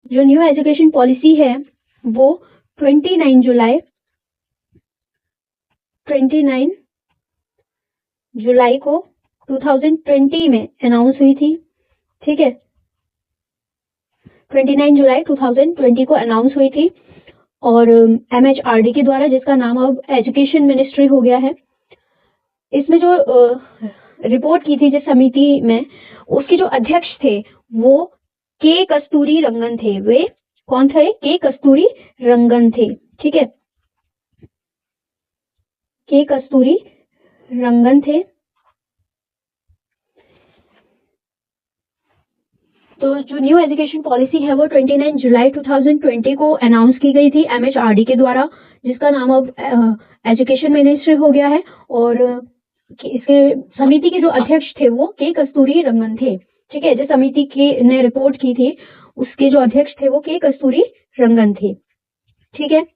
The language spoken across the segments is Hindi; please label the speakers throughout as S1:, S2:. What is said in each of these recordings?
S1: जो न्यू एजुकेशन पॉलिसी है वो 29 जुलाई को 2020 में अनाउंस हुई थी। ठीक है, 29 जुलाई 2020 को अनाउंस हुई थी और MHRD के द्वारा, जिसका नाम अब एजुकेशन मिनिस्ट्री हो गया है। इसमें जो रिपोर्ट की थी जिस समिति में, उसके जो अध्यक्ष थे वो के कस्तूरी रंगन थे। वे कौन थे? के कस्तूरी रंगन थे। ठीक है, के कस्तूरी रंगन थे। तो जो न्यू एजुकेशन पॉलिसी है वो 29 जुलाई 2020 को अनाउंस की गई थी MHRD के द्वारा, जिसका नाम अब एजुकेशन मिनिस्ट्री हो गया है। और इसके समिति के जो अध्यक्ष थे वो के कस्तूरी रंगन थे। ठीक है, जो समिति के ने रिपोर्ट की थी उसके जो अध्यक्ष थे वो के कस्तूरी रंगन थे। ठीक है,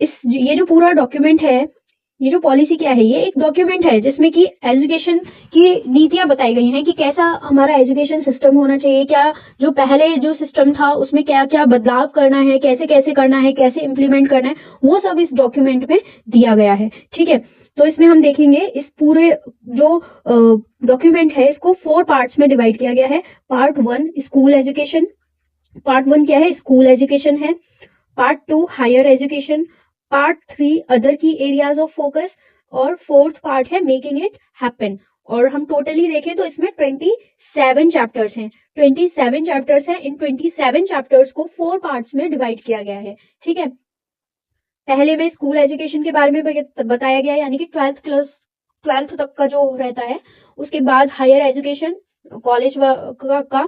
S1: ये जो पूरा डॉक्यूमेंट है, ये जो पॉलिसी क्या है, ये एक डॉक्यूमेंट है जिसमें कि एजुकेशन की नीतियां बताई गई हैं कि कैसा हमारा एजुकेशन सिस्टम होना चाहिए, क्या जो पहले जो सिस्टम था उसमें क्या क्या बदलाव करना है, कैसे कैसे करना है, कैसे इम्प्लीमेंट करना है, वो सब इस डॉक्यूमेंट में दिया गया है। ठीक है, तो इसमें हम देखेंगे इस पूरे जो डॉक्यूमेंट है इसको 4 पार्ट्स में डिवाइड किया गया है। पार्ट 1 स्कूल एजुकेशन, पार्ट 1 क्या है? स्कूल एजुकेशन है। Part 2 higher education, part 3 other key areas of focus, और फोर्थ पार्ट है मेकिंग इट हैपन। और हम टोटली देखें तो इसमें 27 चैप्टर्स हैं। 27 चैप्टर्स हैं। इन 27 चैप्टर्स को 4 पार्ट्स में डिवाइड किया गया है। ठीक है, पहले में स्कूल एजुकेशन के बारे में बताया गया है, यानी कि 12th तक का जो रहता है। उसके बाद हायर एजुकेशन, कॉलेज का।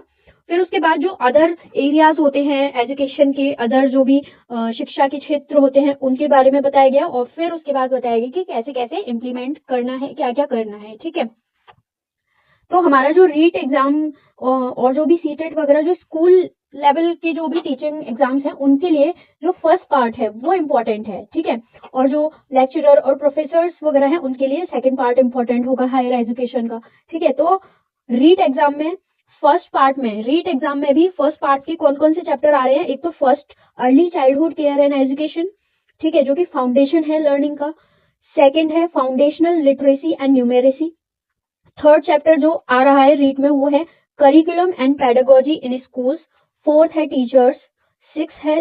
S1: फिर उसके बाद जो अदर एरियाज होते हैं एजुकेशन के, अदर जो भी शिक्षा के क्षेत्र होते हैं उनके बारे में बताया गया। और फिर उसके बाद बताया गया कि कैसे कैसे इम्प्लीमेंट करना है, क्या क्या करना है। ठीक है, तो हमारा जो रीट एग्जाम और जो भी सीटेट वगैरह जो स्कूल लेवल के जो भी टीचिंग एग्जाम्स हैं उनके लिए जो फर्स्ट पार्ट है वो इम्पोर्टेंट है। ठीक है, और जो लेक्चरर और प्रोफेसर्स वगैरह हैं उनके लिए सेकंड पार्ट इम्पोर्टेंट होगा हायर एजुकेशन का। ठीक है, तो रीट एग्जाम में फर्स्ट पार्ट में, रीट एग्जाम में भी फर्स्ट पार्ट के कौन कौन से चैप्टर आ रहे हैं? एक तो first early childhood care and education, ठीक है, जो कि फाउंडेशन है लर्निंग का। सेकेंड है foundational literacy and numeracy. Third chapter जो आ रहा है रीट में वो है curriculum and pedagogy in schools. Fourth है टीचर्स। सिक्स है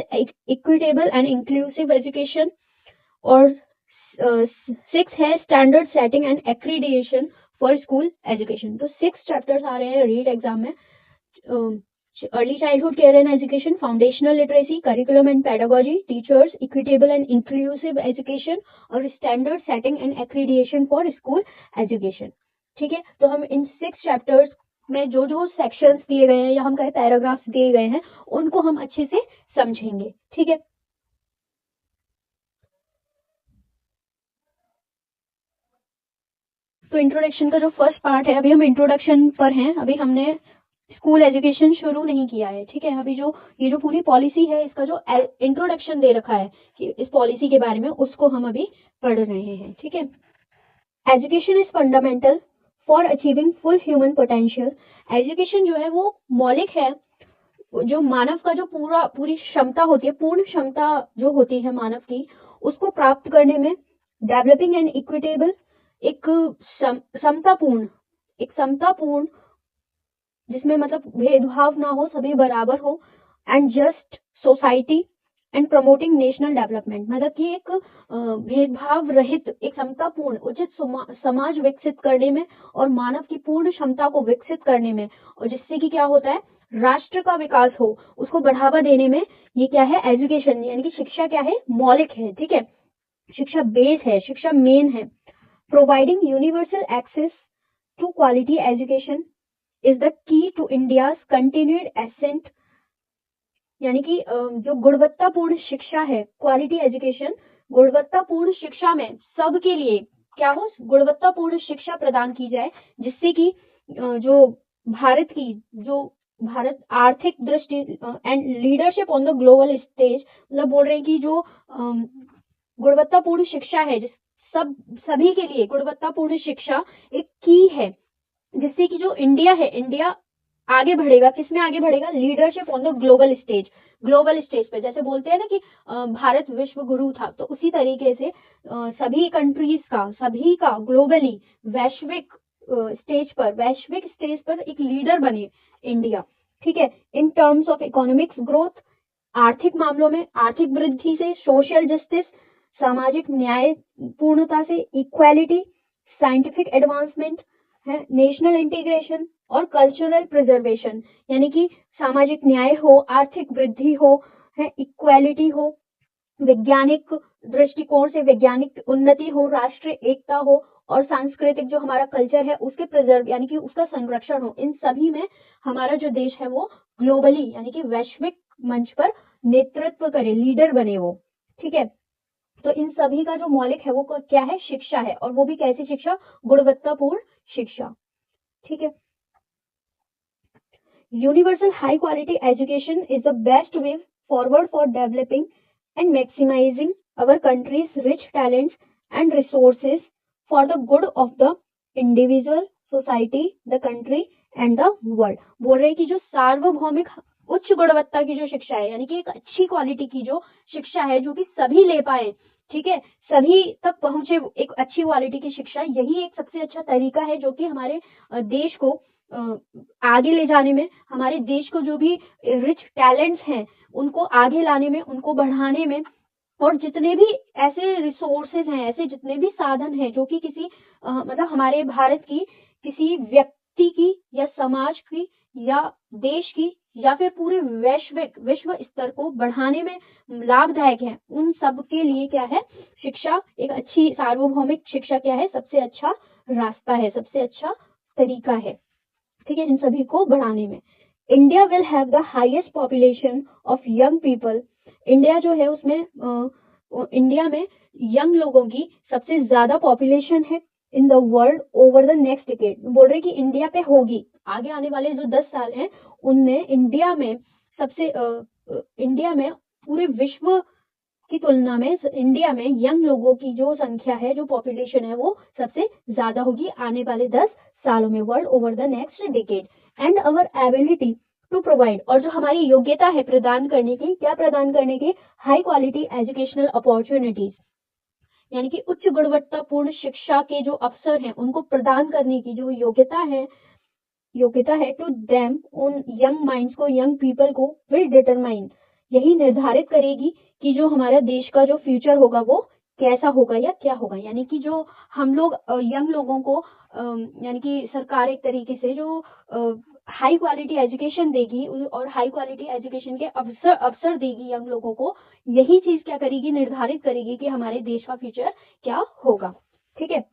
S1: इक्विटेबल एंड इंक्लूसिव एजुकेशन। और सिक्स है standard setting and accreditation for school education. तो 6 चैप्टर्स आ रहे हैं रीट एग्जाम में। Early childhood care and education, foundational literacy, curriculum and pedagogy, teachers, equitable and inclusive education, और standard setting and accreditation for school education. ठीक है, तो हम इन 6 चैप्टर्स में जो जो सेक्शंस दिए गए हैं या हम कहें पैराग्राफ्स दिए गए हैं उनको हम अच्छे से समझेंगे। ठीक है, तो इंट्रोडक्शन का जो फर्स्ट पार्ट है, अभी हम इंट्रोडक्शन पर हैं, अभी हमने स्कूल एजुकेशन शुरू नहीं किया है। ठीक है, अभी जो ये जो पूरी पॉलिसी है इसका जो इंट्रोडक्शन दे रखा है कि इस पॉलिसी के बारे में, उसको हम अभी पढ़ रहे हैं। ठीक है, education is fundamental for achieving full human potential. Education जो है वो मौलिक है, जो मानव का जो पूरी क्षमता होती है, पूर्ण क्षमता जो होती है मानव की, उसको प्राप्त करने में डेवलपिंग एंड इक्विटेबल, एक समतापूर्ण जिसमें मतलब भेदभाव ना हो, सभी बराबर हो, and just society and promoting national development, मतलब कि एक भेदभाव रहित, एक समतापूर्ण उचित समाज विकसित करने में और मानव की पूर्ण क्षमता को विकसित करने में, और जिससे कि क्या होता है, राष्ट्र का विकास हो, उसको बढ़ावा देने में ये क्या है? एजुकेशन, यानी कि शिक्षा क्या है? मौलिक है। ठीक है, शिक्षा बेस है, शिक्षा मेन है। Providing universal access to quality education is the key to India's continued ascent, यानी कि जो गुणवत्तापूर्ण शिक्षा है, क्वालिटी एजुकेशन, गुणवत्तापूर्ण शिक्षा में सबके लिए क्या हो? गुणवत्तापूर्ण शिक्षा प्रदान की जाए, जिससे कि जो भारत आर्थिक दृष्टि and leadership on the global stage, मतलब बोल रहे हैं कि जो गुणवत्तापूर्ण शिक्षा है सभी के लिए गुणवत्तापूर्ण शिक्षा एक की है, जिससे कि जो इंडिया है, इंडिया आगे बढ़ेगा, किसमें आगे बढ़ेगा? Leadership on the global stage. Global stage पे जैसे बोलते हैं ना कि भारत विश्व गुरु था, तो उसी तरीके से सभी कंट्रीज का, सभी का ग्लोबली वैश्विक स्टेज पर एक लीडर बने इंडिया। ठीक है, in terms of economics growth, आर्थिक मामलों में आर्थिक वृद्धि से, सोशल जस्टिस सामाजिक न्याय पूर्णता से, इक्वालिटी, साइंटिफिक एडवांसमेंट है, नेशनल इंटीग्रेशन और कल्चरल प्रिजर्वेशन, यानी कि सामाजिक न्याय हो, आर्थिक वृद्धि हो, है, इक्वालिटी हो, वैज्ञानिक दृष्टिकोण से वैज्ञानिक उन्नति हो, राष्ट्रीय एकता हो और सांस्कृतिक जो हमारा कल्चर है उसके प्रिजर्व यानी कि उसका संरक्षण हो। इन सभी में हमारा जो देश है वो ग्लोबली यानी कि वैश्विक मंच पर नेतृत्व करे, लीडर बने वो। ठीक है, तो इन सभी का जो मौलिक है वो क्या है? शिक्षा है, और वो भी कैसी शिक्षा? गुणवत्तापूर्ण शिक्षा। ठीक है, universal high quality education is the best way forward for developing and maximizing our country's rich talents and resources for the good of the individual, society, the country and the world। बोल रहे कि जो सार्वभौमिक उच्च गुणवत्ता की जो शिक्षा है, यानी कि एक अच्छी क्वालिटी की जो शिक्षा है जो कि सभी ले पाए, ठीक है, सभी तक पहुंचे एक अच्छी क्वालिटी की शिक्षा, यही एक सबसे अच्छा तरीका है जो कि हमारे देश को आगे ले जाने में, हमारे देश को जो भी रिच टैलेंट्स हैं उनको आगे लाने में, उनको बढ़ाने में, और जितने भी ऐसे रिसोर्सेज हैं, ऐसे जितने भी साधन हैं जो कि किसी मतलब हमारे भारत की किसी व्यक्ति की या समाज की या देश की या फिर पूरे विश्व स्तर को बढ़ाने में लाभदायक है, उन सब के लिए क्या है? शिक्षा, एक अच्छी सार्वभौमिक शिक्षा क्या है? सबसे अच्छा रास्ता है, सबसे अच्छा तरीका है। ठीक है, इन सभी को बढ़ाने में। India will have the highest population of young people. India जो है उसमें इंडिया में यंग लोगों की सबसे ज्यादा पॉपुलेशन है इन the world over the next decade. बोल रहे कि इंडिया पे होगी, आगे आने वाले जो 10 साल हैं उनमें इंडिया में इंडिया में पूरे विश्व की तुलना में इंडिया में यंग लोगों की जो संख्या है, जो पॉपुलेशन है, वो सबसे ज्यादा होगी आने वाले 10 सालों में, world over the next decade. And our ability to provide, और जो हमारी योग्यता है प्रदान करने की, क्या प्रदान करने की? हाई क्वालिटी एजुकेशनल अपॉर्चुनिटीज, यानी कि उच्च गुणवत्तापूर्ण शिक्षा के जो अवसर हैं उनको प्रदान करने की जो योग्यता है टू देम, उन यंग माइंड्स को, यंग पीपल को, विल डिटरमाइन, यही निर्धारित करेगी कि जो हमारा देश का जो फ्यूचर होगा वो कैसा होगा या क्या होगा। यानी कि जो हम लोग यंग लोगों को यानी कि सरकार एक तरीके से जो हाई क्वालिटी एजुकेशन देगी और हाई क्वालिटी एजुकेशन के अवसर देगी यंग लोगों को, यही चीज क्या करेगी? निर्धारित करेगी कि हमारे देश का फ्यूचर क्या होगा। ठीक है,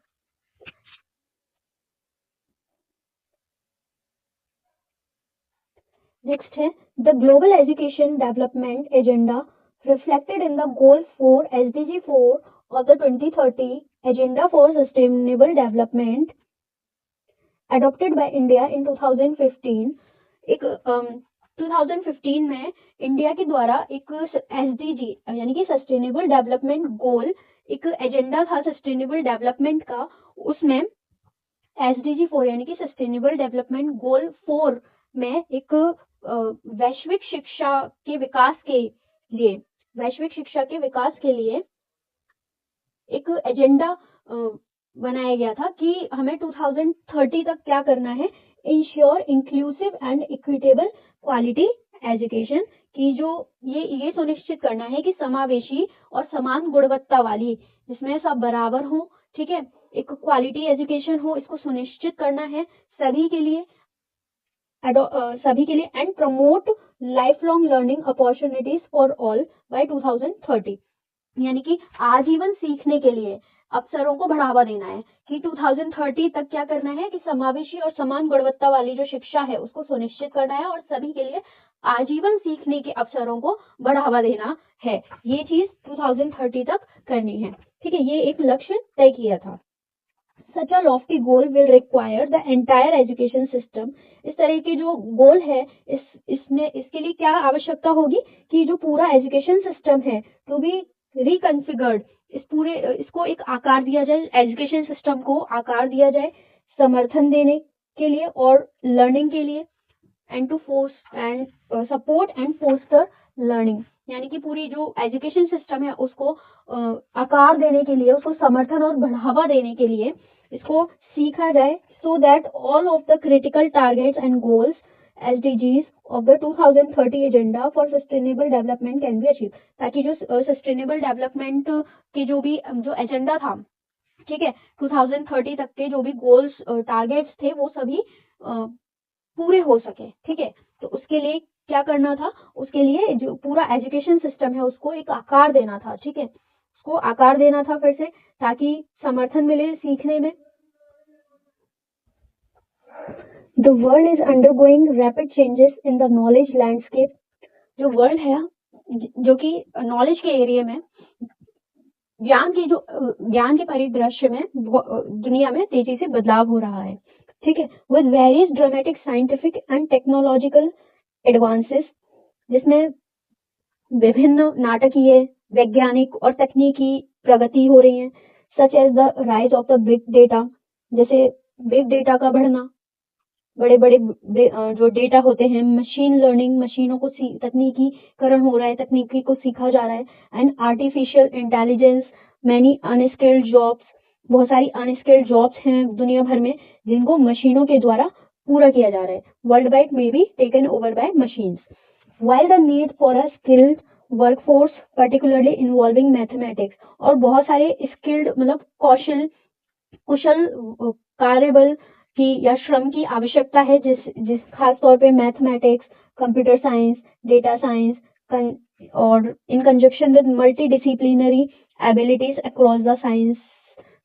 S1: नेक्स्ट है the global education development agenda reflected in the goal 4 SDG 4 of the 2030 Agenda for Sustainable Development adopted by India in 2015। एक 2015 में इंडिया के द्वारा एक SDG यानी कि सस्टेनेबल डेवलपमेंट गोल, एक एजेंडा था सस्टेनेबल डेवलपमेंट का, उसमें SDG 4 यानी कि सस्टेनेबल डेवलपमेंट गोल 4 में एक वैश्विक शिक्षा के विकास के लिए एक एजेंडा बनाया गया था कि हमें 2030 तक क्या करना है? Ensure inclusive and equitable quality education, की जो ये सुनिश्चित करना है कि समावेशी और समान गुणवत्ता वाली, जिसमें सब बराबर हो, ठीक है, एक क्वालिटी एजुकेशन हो, इसको सुनिश्चित करना है सभी के लिए and promote life long learning opportunities for all by 2030, यानी कि आजीवन सीखने के लिए अवसरों को बढ़ावा देना है कि 2030 तक क्या करना है कि समावेशी और समान गुणवत्ता वाली जो शिक्षा है उसको सुनिश्चित करना है और सभी के लिए आजीवन सीखने के अवसरों को बढ़ावा देना है। ये चीज 2030 तक करनी है। ठीक है, ये एक लक्ष्य तय किया था। Such a lofty goal will require the entire education system। इस तरह के जो गोल है इसके लिए क्या आवश्यकता होगी कि जो पूरा एजुकेशन सिस्टम है टू बी रिकॉन्फ़िगर्ड, इसको एक आकार दिया जाए, एजुकेशन सिस्टम को आकार दिया जाए समर्थन देने के लिए और लर्निंग के लिए, and to force and support and foster learning, यानी कि पूरी जो एजुकेशन सिस्टम है उसको आकार देने के लिए, उसको समर्थन और बढ़ावा देने के लिए इसको सीखा जाए, so that all of the critical targets and goals SDGs of the 2030 agenda for sustainable development can be achieve, ताकि जो सस्टेनेबल डेवलपमेंट के जो एजेंडा था, ठीक है, 2030 तक के जो भी गोल्स टारगेट्स थे वो सभी पूरे हो सके, ठीक है। तो उसके लिए क्या करना था, उसके लिए जो पूरा एजुकेशन सिस्टम है उसको एक आकार देना था, ठीक है, उसको आकार देना था फिर से, ताकि समर्थन मिले सीखने में। The world is undergoing rapid changes in the knowledge landscape, जो वर्ल्ड है, जो कि नॉलेज के एरिया में, ज्ञान के परिदृश्य में दुनिया में तेजी से बदलाव हो रहा है, ठीक है, with various dramatic scientific and technological advances, जिसमें विभिन्न नाटकीय, वैज्ञानिक और तकनीकी प्रगति हो रही है, such as the rise of the big data, जैसे बिग डेटा का बढ़ना, बड़े बड़े जो डेटा होते हैं, मशीन लर्निंग, मशीनों को तकनीकीकरण हो रहा है, तकनीकी को सीखा जा रहा है, and artificial intelligence, many unskilled jobs, बहुत सारी अनस्किल्ड जॉब्स हैं दुनिया भर में जिनको मशीनों के द्वारा पूरा किया जा रहा है, वर्ल्ड वाइड में be taken over by machines, while the need for a skilled workforce particularly involving mathematics, और बहुत सारे स्किल्ड मतलब कुशल कार्यबल की या श्रम की आवश्यकता है, जिस खास तौर पे mathematics, computer science, data science और in conjunction with multi disciplinary abilities across the science,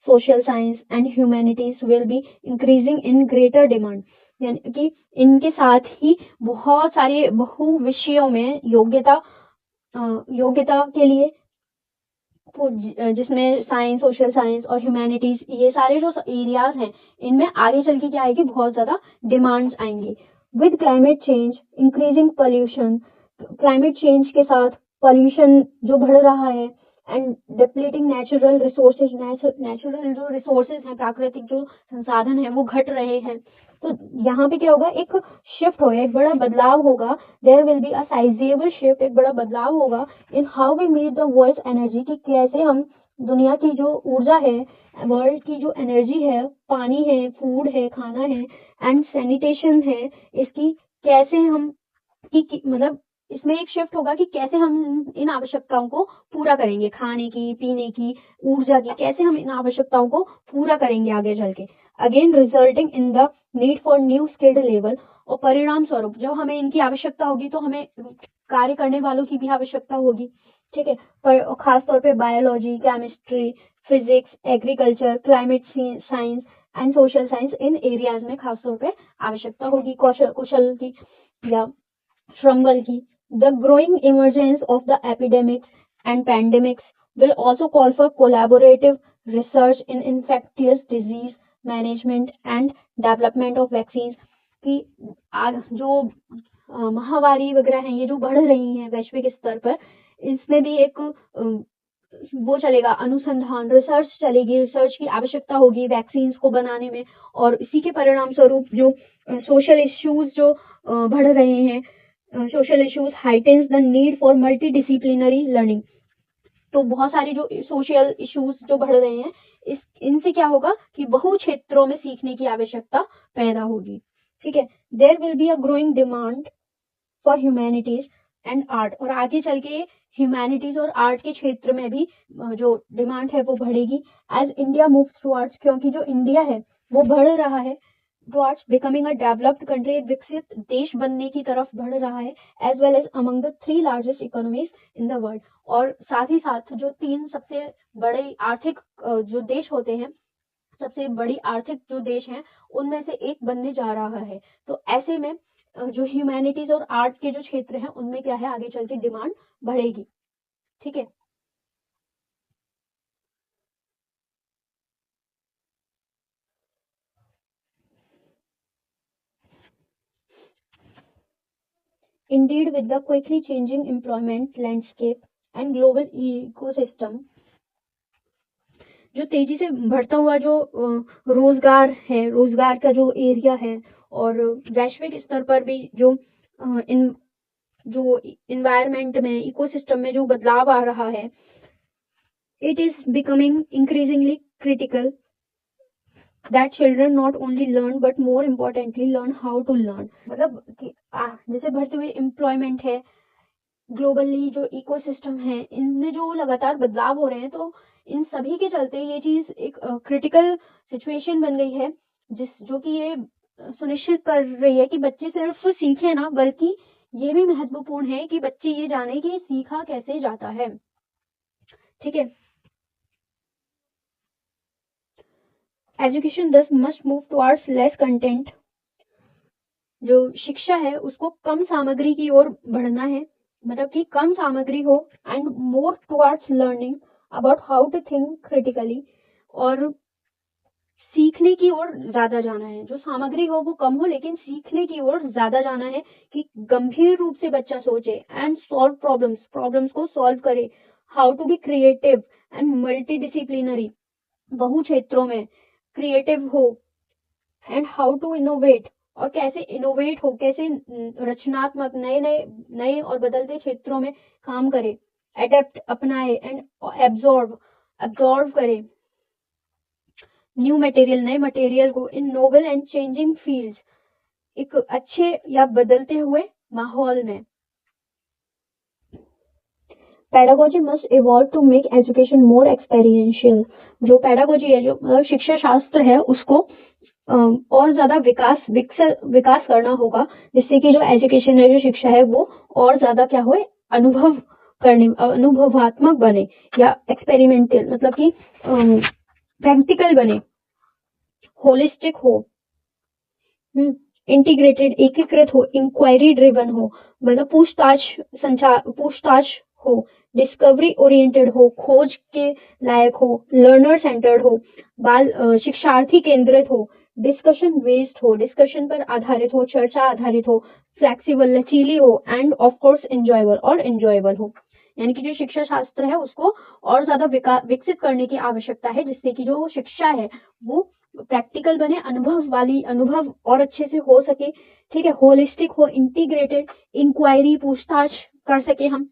S1: social science and humanities will be increasing in greater demand, यानी कि इनके साथ ही बहुत सारे बहु विषयों में योग्यता के लिए, जिसमें साइंस, सोशल साइंस और ह्यूमैनिटीज, ये सारे जो एरियाज हैं, इनमें आगे चल के क्या आएगी, बहुत ज्यादा डिमांड्स आएंगी। With climate change increasing pollution, climate change के साथ पोल्यूशन जो बढ़ रहा है, and depleting natural resources, natural जो रिसोर्सेज हैं, प्राकृतिक जो संसाधन है वो घट रहे हैं, तो यहाँ पे क्या होगा, एक शिफ्ट होगा, एक बड़ा बदलाव होगा, there will be a sizeable shift, एक बड़ा बदलाव होगा in how we meet the world energy, कि कैसे हम दुनिया की जो ऊर्जा है, वर्ल्ड की जो एनर्जी है, पानी है, फूड है, खाना है, एंड सैनिटेशन है, इसकी कैसे हम मतलब इसमें एक शिफ्ट होगा कि कैसे हम इन आवश्यकताओं को पूरा करेंगे, खाने की, पीने की, ऊर्जा की, कैसे हम इन आवश्यकताओं को पूरा करेंगे आगे चल के, again resulting in the need for new skilled level, और परिणाम स्वरूप जब हमें इनकी आवश्यकता होगी तो हमें कार्य करने वालों की भी आवश्यकता होगी, ठीक है, पर खास तौर पे biology, chemistry, physics, agriculture, climate science and social science, in areas में खास तौर पे आवश्यकता होगी कुशल की या श्रम बल की। The growing emergence of the epidemics and pandemics will also call for collaborative research in infectious disease management and development of vaccines, कि जो महामारी वगैरह हैं, ये जो बढ़ रही हैं वैश्विक स्तर पर, इसमें भी एक वो चलेगा, अनुसंधान, रिसर्च चलेगी, रिसर्च की आवश्यकता होगी वैक्सीन्स को बनाने में, और इसी के परिणाम स्वरूप जो सोशल इश्यूज जो बढ़ रहे हैं, social issues heightens the need for multi disciplinary learning, तो बहुत सारे जो सोशल इश्यूज जो बढ़ रहे हैं, इनसे क्या होगा कि बहु क्षेत्रों में सीखने की आवश्यकता पैदा होगी, ठीक है। There will be a growing demand for humanities and art, और आगे चल के ह्यूमैनिटीज और आर्ट के क्षेत्र में भी जो डिमांड है वो बढ़ेगी, एज इंडिया मूव्स टुवर्ड्स, क्योंकि जो इंडिया है वो बढ़ रहा है towards becoming a developed country, विकसित देश बनने की तरफ बढ़ रहा है, as well as among the 3 largest economies in the world, और साथ ही साथ जो 3 सबसे बड़े आर्थिक जो देश होते हैं, सबसे बड़ी आर्थिक जो देश हैं, उनमें से एक बनने जा रहा है, तो ऐसे में जो ह्यूमैनिटीज और आर्ट के जो क्षेत्र हैं उनमें क्या है, आगे चल के डिमांड बढ़ेगी, ठीक है। Indeed, with the quickly changing employment landscape and global ecosystem, जो तेजी से बढ़ता हुआ जो रोजगार है, रोजगार का जो एरिया है और वैश्विक स्तर पर भी जो इन्वायरमेंट में, इकोसिस्टम में जो बदलाव आ रहा है, it is becoming increasingly critical that children not only learn but more importantly learn how to learn। मतलब कि जैसे बढ़ते हुए एम्प्लॉयमेंट है, ग्लोबली जो इकोसिस्टम है, इनमें जो लगातार बदलाव हो रहे हैं, तो इन सभी के चलते ये चीज एक क्रिटिकल सिचुएशन बन गई है, जो कि ये सुनिश्चित कर रही है कि बच्चे सिर्फ सीखे ना, बल्कि ये भी महत्वपूर्ण है कि बच्चे ये जाने कि सीखा कैसे जाता है। ठीक है, एजुकेशन दस must move towards less content. जो शिक्षा है उसको कम सामग्री की ओर बढ़ना है, मतलब कि कम सामग्री हो, and more towards learning about how to think critically, और सीखने की ओर ज्यादा जाना है। जो सामग्री हो वो कम हो, लेकिन सीखने की ओर ज्यादा जाना है कि गंभीर रूप से बच्चा सोचे एंड सॉल्व प्रॉब्लम्स को सॉल्व करे। How to be creative and multidisciplinary, बहु क्षेत्रों में क्रिएटिव हो, एंड हाउ टू इनोवेट, और कैसे इनोवेट हो, कैसे रचनात्मक नए और बदलते क्षेत्रों में काम करे, एडेप्ट अपनाए, एंड एब्जॉर्व करे न्यू मटेरियल, नए मटेरियल को, in novel and changing fields, एक अच्छे या बदलते हुए माहौल में। Pedagogy must evolve to make education more experiential. जो पेडागोजी है, जो मतलब शिक्षा शास्त्र है, उसको और ज्यादा विकास करना होगा, जिससे कि जो एजुकेशन है, जो शिक्षा है, वो और ज्यादा क्या हो, अनुभवात्मक बने, या एक्सपेरिमेंटल, मतलब कि प्रैक्टिकल बने, होलिस्टिक हो, इंटीग्रेटेड, एकीकृत हो, इंक्वायरी ड्रिवन हो, मतलब पूछताछ हो, डिस्कवरी ओरिएंटेड हो, खोज के लायक हो, लर्नर सेंटर्ड हो, शिक्षार्थी केंद्रित हो, डिस्कशन बेस्ड हो, डिस्कशन पर आधारित हो, चर्चा आधारित हो, फ्लेक्सिबल, लचीली हो, एंड ऑफ कोर्स एंजॉयबल हो। यानी कि जो शिक्षा शास्त्र है उसको और ज्यादा विकसित करने की आवश्यकता है, जिससे कि जो शिक्षा है वो प्रैक्टिकल बने, अनुभव और अच्छे से हो सके। ठीक है, होलिस्टिक हो, इंटीग्रेटेड, इंक्वायरी, पूछताछ कर सके हम,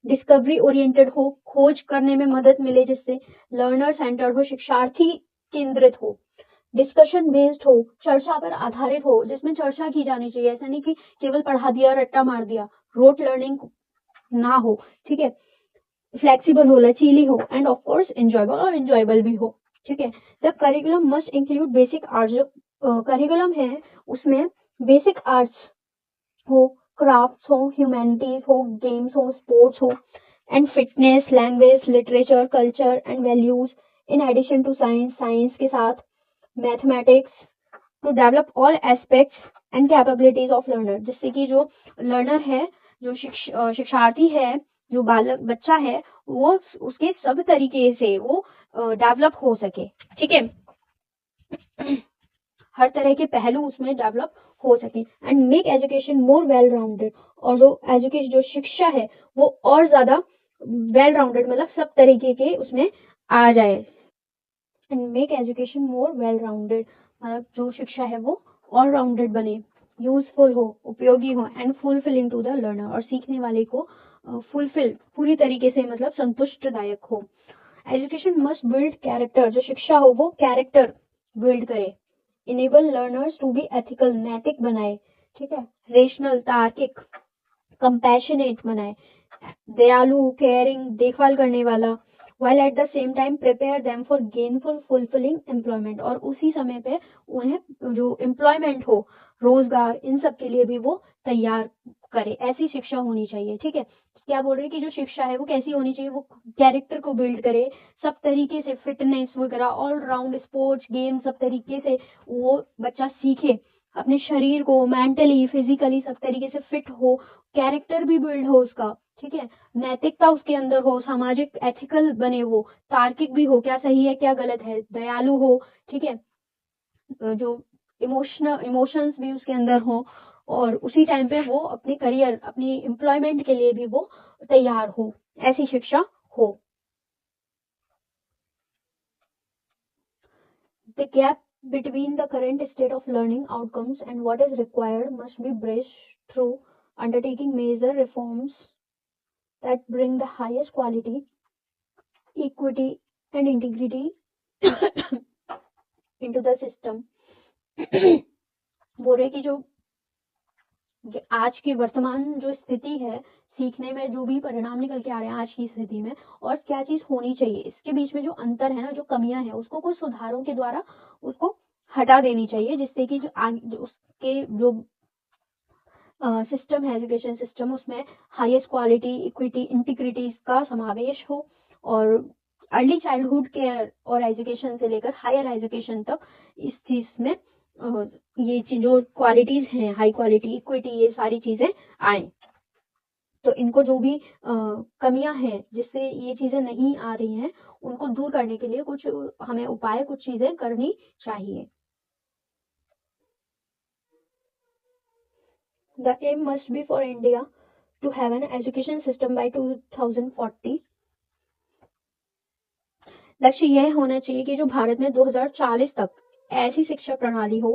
S1: डिस्कवरी ओरिएंटेड हो, खोज करने में मदद मिले जिससे, लर्नर सेंटर्ड हो, शिक्षार्थी केंद्रित हो, डिस्कशन बेस्ड हो, चर्चा पर आधारित हो, जिसमें चर्चा की जानी चाहिए, ऐसा नहीं कि केवल पढ़ा दिया, रट्टा मार दिया, रोट लर्निंग ना हो। ठीक है, फ्लेक्सिबल हो, लचीली हो, एंड ऑफ कोर्स एंजॉयबल भी हो। ठीक है, the curriculum must include basic arts. जो करिकुलम है उसमें बेसिक आर्ट्स हो, क्राफ्ट्स हो, ह्यूमैनिटीज हो, गेम्स हो, स्पोर्ट्स हो, and fitness, language, literature, culture and values, in addition to science के साथ mathematics, to develop all aspects and capabilities of learner, जिससे कि जो लर्नर है, जो शिक्षार्थी है, जो बच्चा है, वो उसके सब तरीके से वो डेवलप हो सके। ठीक है, हर तरह के पहलू उसमें डेवलप हो सके, and make education more well rounded, और जो शिक्षा है वो और ज्यादा वेल राउंडेड, मतलब सब तरीके के उसमें आ जाए। And make education more well rounded, मतलब जो शिक्षा है वो ऑल राउंडेड बने, यूजफुल हो, उपयोगी हो, and fulfilling to the learner, और सीखने वाले को फुलफिल, पूरी तरीके से, मतलब संतुष्टदायक हो। एजुकेशन मस्ट बिल्ड कैरेक्टर, जो शिक्षा हो वो कैरेक्टर बिल्ड करे, enable learners to be ethical, नैतिक बनाए। ठीक है, रेशनल, तार्किक, कंपैशनेट बनाए, दयालु, केयरिंग, देखभाल करने वाला, while at the same time prepare them for gainful fulfilling employment, और उसी समय पे उन्हें जो एम्प्लॉयमेंट हो, रोजगार, इन सब के लिए भी वो तैयार करे, ऐसी शिक्षा होनी चाहिए। ठीक है, क्या बोल रहे हैं कि जो शिक्षा है वो कैसी होनी चाहिए, वो कैरेक्टर को बिल्ड करे, सब तरीके से, फिटनेस वगैरह, ऑल राउंड, स्पोर्ट्स, गेम, सब तरीके से वो बच्चा सीखे, अपने शरीर को मेंटली, फिजिकली सब तरीके से फिट हो, कैरेक्टर भी बिल्ड हो उसका। ठीक है, नैतिकता उसके अंदर हो, सामाजिक, एथिकल बने वो, तार्किक भी हो, क्या सही है क्या गलत है, दयालु हो। ठीक है, जो इमोशंस भी उसके अंदर हो, और उसी टाइम पे वो अपने करियर, अपनी एम्प्लॉयमेंट के लिए भी वो तैयार हो, ऐसी शिक्षा हो। The gap between the current state of learning outcomes and what is required must be bridged through undertaking major reforms that bring the highest quality, equity, and integrity into the system. बोल रहे कि जो आज की वर्तमान जो स्थिति है, सीखने में जो भी परिणाम निकल के आ रहे हैं आज की स्थिति में, और क्या चीज होनी चाहिए, इसके बीच में जो अंतर है ना, जो कमियां हैं, उसको कुछ सुधारों के द्वारा उसको हटा देनी चाहिए, जिससे कि जो उसके जो सिस्टम है, एजुकेशन सिस्टम, उसमें हाईएस्ट क्वालिटी, इक्विटी, इंटीग्रिटी का समावेश हो, और अर्ली चाइल्डहुड केयर और एजुकेशन से लेकर हायर एजुकेशन तक इस चीज में ये जो क्वालिटीज हैं, हाई क्वालिटी, इक्विटी, ये सारी चीजें आए। तो इनको जो भी कमियां हैं जिससे ये चीजें नहीं आ रही हैं, उनको दूर करने के लिए कुछ हमें उपाय, कुछ चीजें करनी चाहिए। The aim must be for India to have an education system by 2040. लक्ष्य यह होना चाहिए कि जो भारत में 2040 तक ऐसी शिक्षा प्रणाली हो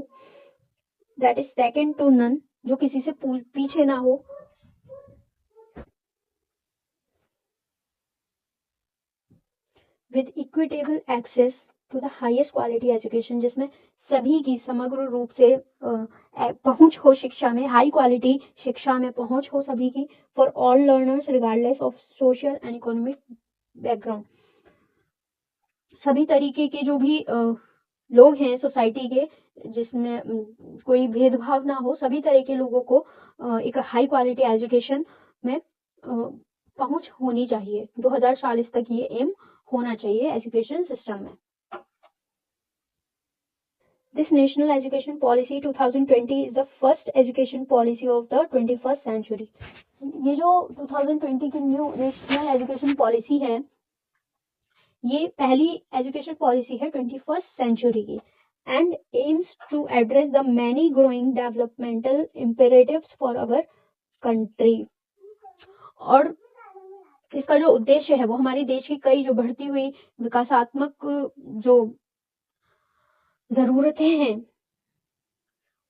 S1: that is second to none, जो किसी से पीछे ना हो, with equitable access to the highest quality education, जिसमें सभी की समग्र रूप से पहुंच हो शिक्षा में, हाई क्वालिटी शिक्षा में पहुंच हो सभी की, for all learners regardless of social and economic background. सभी तरीके के जो भी लोग हैं सोसाइटी के, जिसमें कोई भेदभाव ना हो, सभी तरह के लोगों को एक हाई क्वालिटी एजुकेशन में पहुंच होनी चाहिए। 2040 तक ये एम होना चाहिए एजुकेशन सिस्टम में। This National Education Policy 2020 is the first education policy of the 21st century. ये जो 2020 की न्यू नेशनल एजुकेशन पॉलिसी है, ये पहली एजुकेशन पॉलिसी है 21st सेंचुरी की, and aims to address the many growing developmental imperatives for our country. और इसका जो उद्देश्य है वो हमारे देश की कई जो बढ़ती हुई विकासात्मक जो जरूरतें हैं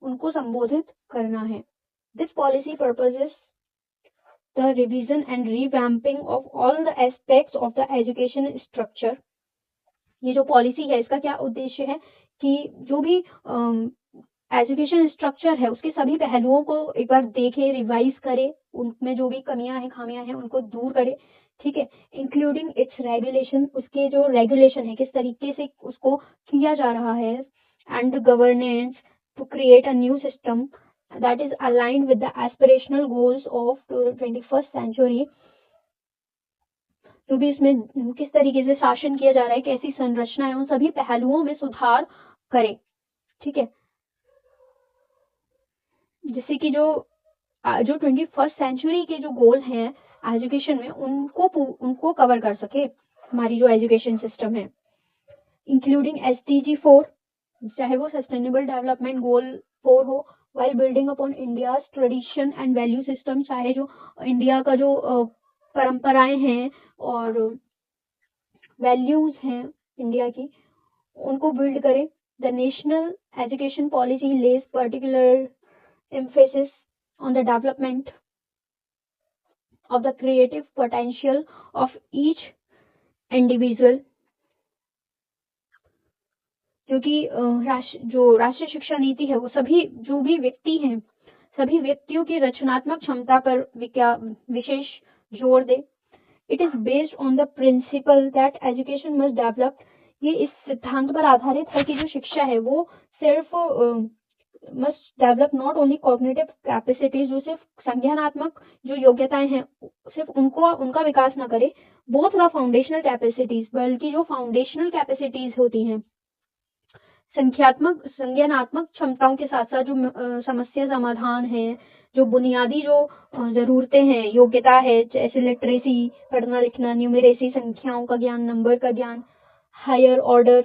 S1: उनको संबोधित करना है। This policy purposes the revision and revamping of all the aspects of the education structure. ये जो पॉलिसी है इसका क्या उद्देश्य है कि जो भी एजुकेशन स्ट्रक्चर है उसके सभी पहलुओं को एक बार देखे, रिवाइज करे, उनमें जो भी कमियां हैं, खामियां हैं, उनको दूर करे, ठीक है, इंक्लूडिंग इट्स रेगुलेशन, उसके जो रेगुलेशन है किस तरीके से उसको किया जा रहा है, and governance to create a new system that is aligned with the aspirational goals of 21st century. जो भी इसमें किस तरीके से शासन किया जा रहा है, कैसी संरचना है, उन सभी पहलुओं में सुधार करे, ठीक है, जिससे कि जो 21st सेंचुरी के जो गोल हैं एजुकेशन में उनको कवर कर सके हमारी जो एजुकेशन सिस्टम है, इंक्लूडिंग SDG 4, चाहे वो सस्टेनेबल डेवलपमेंट गोल 4 हो, while building upon India's tradition and value system, चाहे जो इंडिया का जो परंपराएं हैं और वैल्यूज हैं इंडिया की, उनको बिल्ड करें। The national education policy lays particular emphasis on the development of the creative potential of each individual, क्योंकि जो राष्ट्रीय शिक्षा नीति है वो सभी जो भी व्यक्ति हैं, सभी व्यक्तियों की रचनात्मक क्षमता पर विशेष जोर दे। It is based on the principle that education must develop. ये इस सिद्धांत पर आधारित है कि जो शिक्षा है वो सिर्फ must develop not only cognitive capacities, जो सिर्फ संज्ञानात्मक जो योग्यताएं हैं सिर्फ उनका विकास ना करे, बोथ द फाउंडेशनल कैपेसिटीज, बल्कि जो फाउंडेशनल कैपेसिटीज होती हैं, संज्ञानात्मक क्षमताओं के साथ साथ जो समस्या समाधान है, जो बुनियादी जो जरूरतें हैं, योग्यता है, जैसे लिटरेसी, पढ़ना लिखना, न्यूमेरेसी, संख्याओं का ज्ञान, नंबर का ज्ञान, हायर ऑर्डर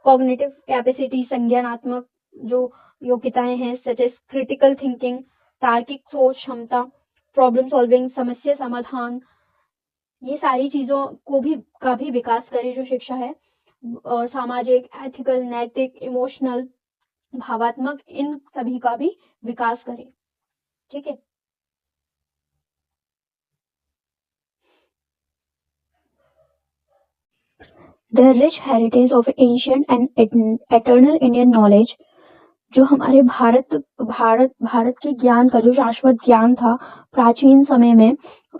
S1: कॉग्निटिव कैपेसिटी, संज्ञानात्मक जो योग्यताएं हैं, सच एज क्रिटिकल थिंकिंग, तार्किक सोच क्षमता, प्रॉब्लम सॉल्विंग, समस्या समाधान, ये सारी चीजों का भी विकास करे जो शिक्षा है। सामाजिक, एथिकल, नैतिक, इमोशनल, भावात्मक, इन सभी का भी विकास करे। ठीक है। The rich heritage of ancient and eternal Indian knowledge, जो हमारे भारत के ज्ञान का, जो शाश्वत ज्ञान था प्राचीन समय में,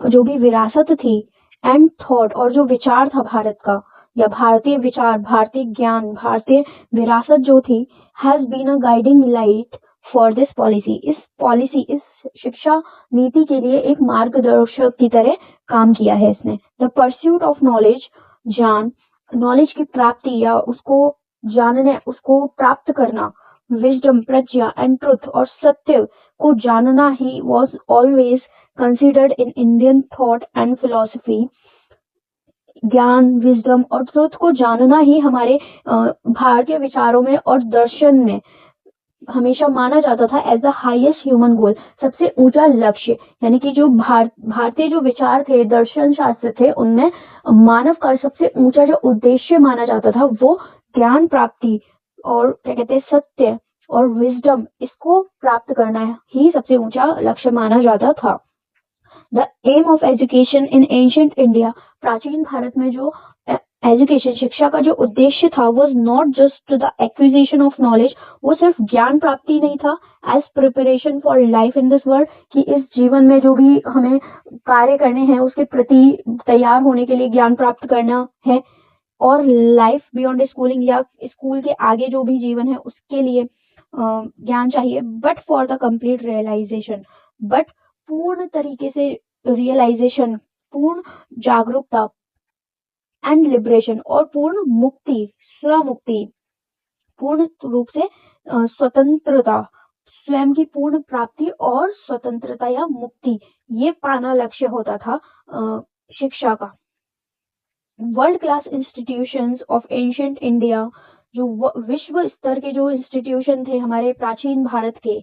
S1: जो भी विरासत थी, एंड थॉट, और जो विचार था भारत का, या भारतीय विचार, भारतीय ज्ञान, भारतीय विरासत जो थी, has been a guiding light for this policy, इस शिक्षा नीति के लिए एक मार्गदर्शक की तरह काम किया है इसने। द परस्यूट ऑफ नॉलेज, ज्ञान, नॉलेज की प्राप्ति या उसको जानने, उसको प्राप्त करना, विजडम, प्रज्ञा एंड ट्रुथ, और सत्य को जानना ही was always considered in Indian thought and philosophy। ज्ञान, विजडम और ट्रुथ को जानना ही हमारे भारतीय विचारों में और दर्शन में हमेशा माना जाता था एज द हाईएस्ट ह्यूमन गोल, सबसे ऊंचा लक्ष्य। यानी कि जो भारतीय जो विचार थे, दर्शन शास्त्र थे, उनमें मानव का सबसे ऊंचा जो उद्देश्य माना जाता था वो ज्ञान प्राप्ति और क्या कहते हैं, सत्य और विजडम, इसको प्राप्त करना ही सबसे ऊंचा लक्ष्य माना जाता था। The aim of education in ancient India, प्राचीन भारत में जो एजुकेशन, शिक्षा का जो उद्देश्य था, was not just the acquisition of knowledge, वो सिर्फ ज्ञान प्राप्ति नहीं था, as preparation for life in this world, कि इस जीवन में जो भी हमें कार्य करने हैं उसके प्रति तैयार होने के लिए ज्ञान प्राप्त करना है, और लाइफ बियॉन्ड स्कूलिंग, या स्कूल के आगे जो भी जीवन है उसके लिए ज्ञान चाहिए। But for the complete realisation, but पूर्ण तरीके से रियलाइजेशन, पूर्ण जागरूकता, एंड लिबरेशन, और पूर्ण मुक्ति, स्वमुक्ति, पूर्ण रूप से स्वतंत्रता, स्वयं की पूर्ण प्राप्ति और स्वतंत्रता या मुक्ति, ये पाना लक्ष्य होता था शिक्षा का। World class institutions of ancient India, जो विश्व स्तर के जो इंस्टीट्यूशन थे हमारे प्राचीन भारत के,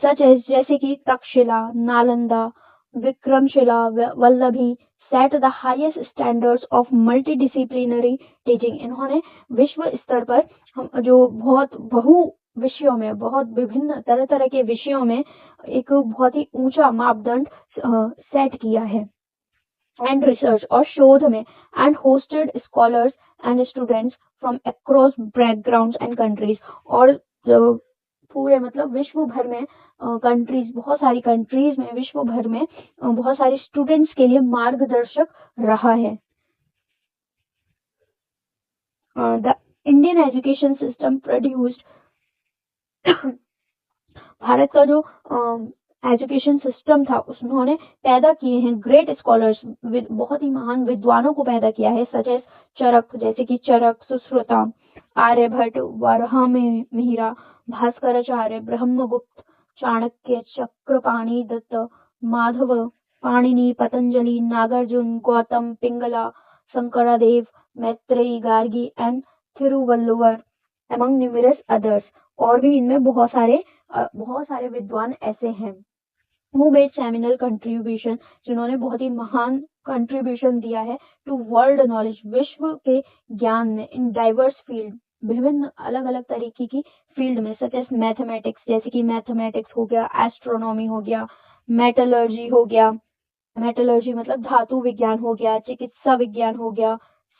S1: सच एज, जैसे कि Takshashila, Nalanda, Vikramshila, Vallabhi, set the highest standards of multidisciplinary teaching. इन्होंने विश्व स्तर पर जो बहुत बहु विषयों में, बहुत विभिन्न तरह तरह के विषयों में एक बहुत ही ऊंचा मापदंड सेट किया है, एंड रिसर्च और शोध में, and hosted scholars and students from across backgrounds and countries, और पूरे मतलब विश्व भर में कंट्रीज, बहुत सारी कंट्रीज में, विश्व भर में बहुत सारे स्टूडेंट्स के लिए मार्गदर्शक रहा है। The Indian education system produced, Bharat का जो एजुकेशन सिस्टम था उन्होंने पैदा किए हैं ग्रेट स्कॉलर्स, बहुत ही महान विद्वानों को पैदा किया है, सच एज चरक, जैसे कि Charak, Sushruta, Aryabhatta, Varahamihira, Bhaskaracharya, Brahmagupta, Chanakya, Chakrapani Datta, Madhava, Panini, Patanjali, Nagarjuna, Gautama, Pingala, Shankaradeva, Maitreyi, Gargi and Thiruvalluvar, among numerous others. और भी इनमें बहुत सारे विद्वान ऐसे हैं who made seminal contribution, जिन्होंने बहुत ही महान कंट्रीब्यूशन दिया है टू वर्ल्ड नॉलेज, विश्व के ज्ञान में, इन डाइवर्स फील्ड, विभिन्न अलग अलग तरीके की फील्ड में, सच एज मैथमेटिक्स, जैसे कि मैथमेटिक्स हो गया, एस्ट्रोनॉमी हो गया, मेटलर्जी हो गया, मेटलर्जी मतलब धातु विज्ञान हो गया, चिकित्सा विज्ञान हो गया,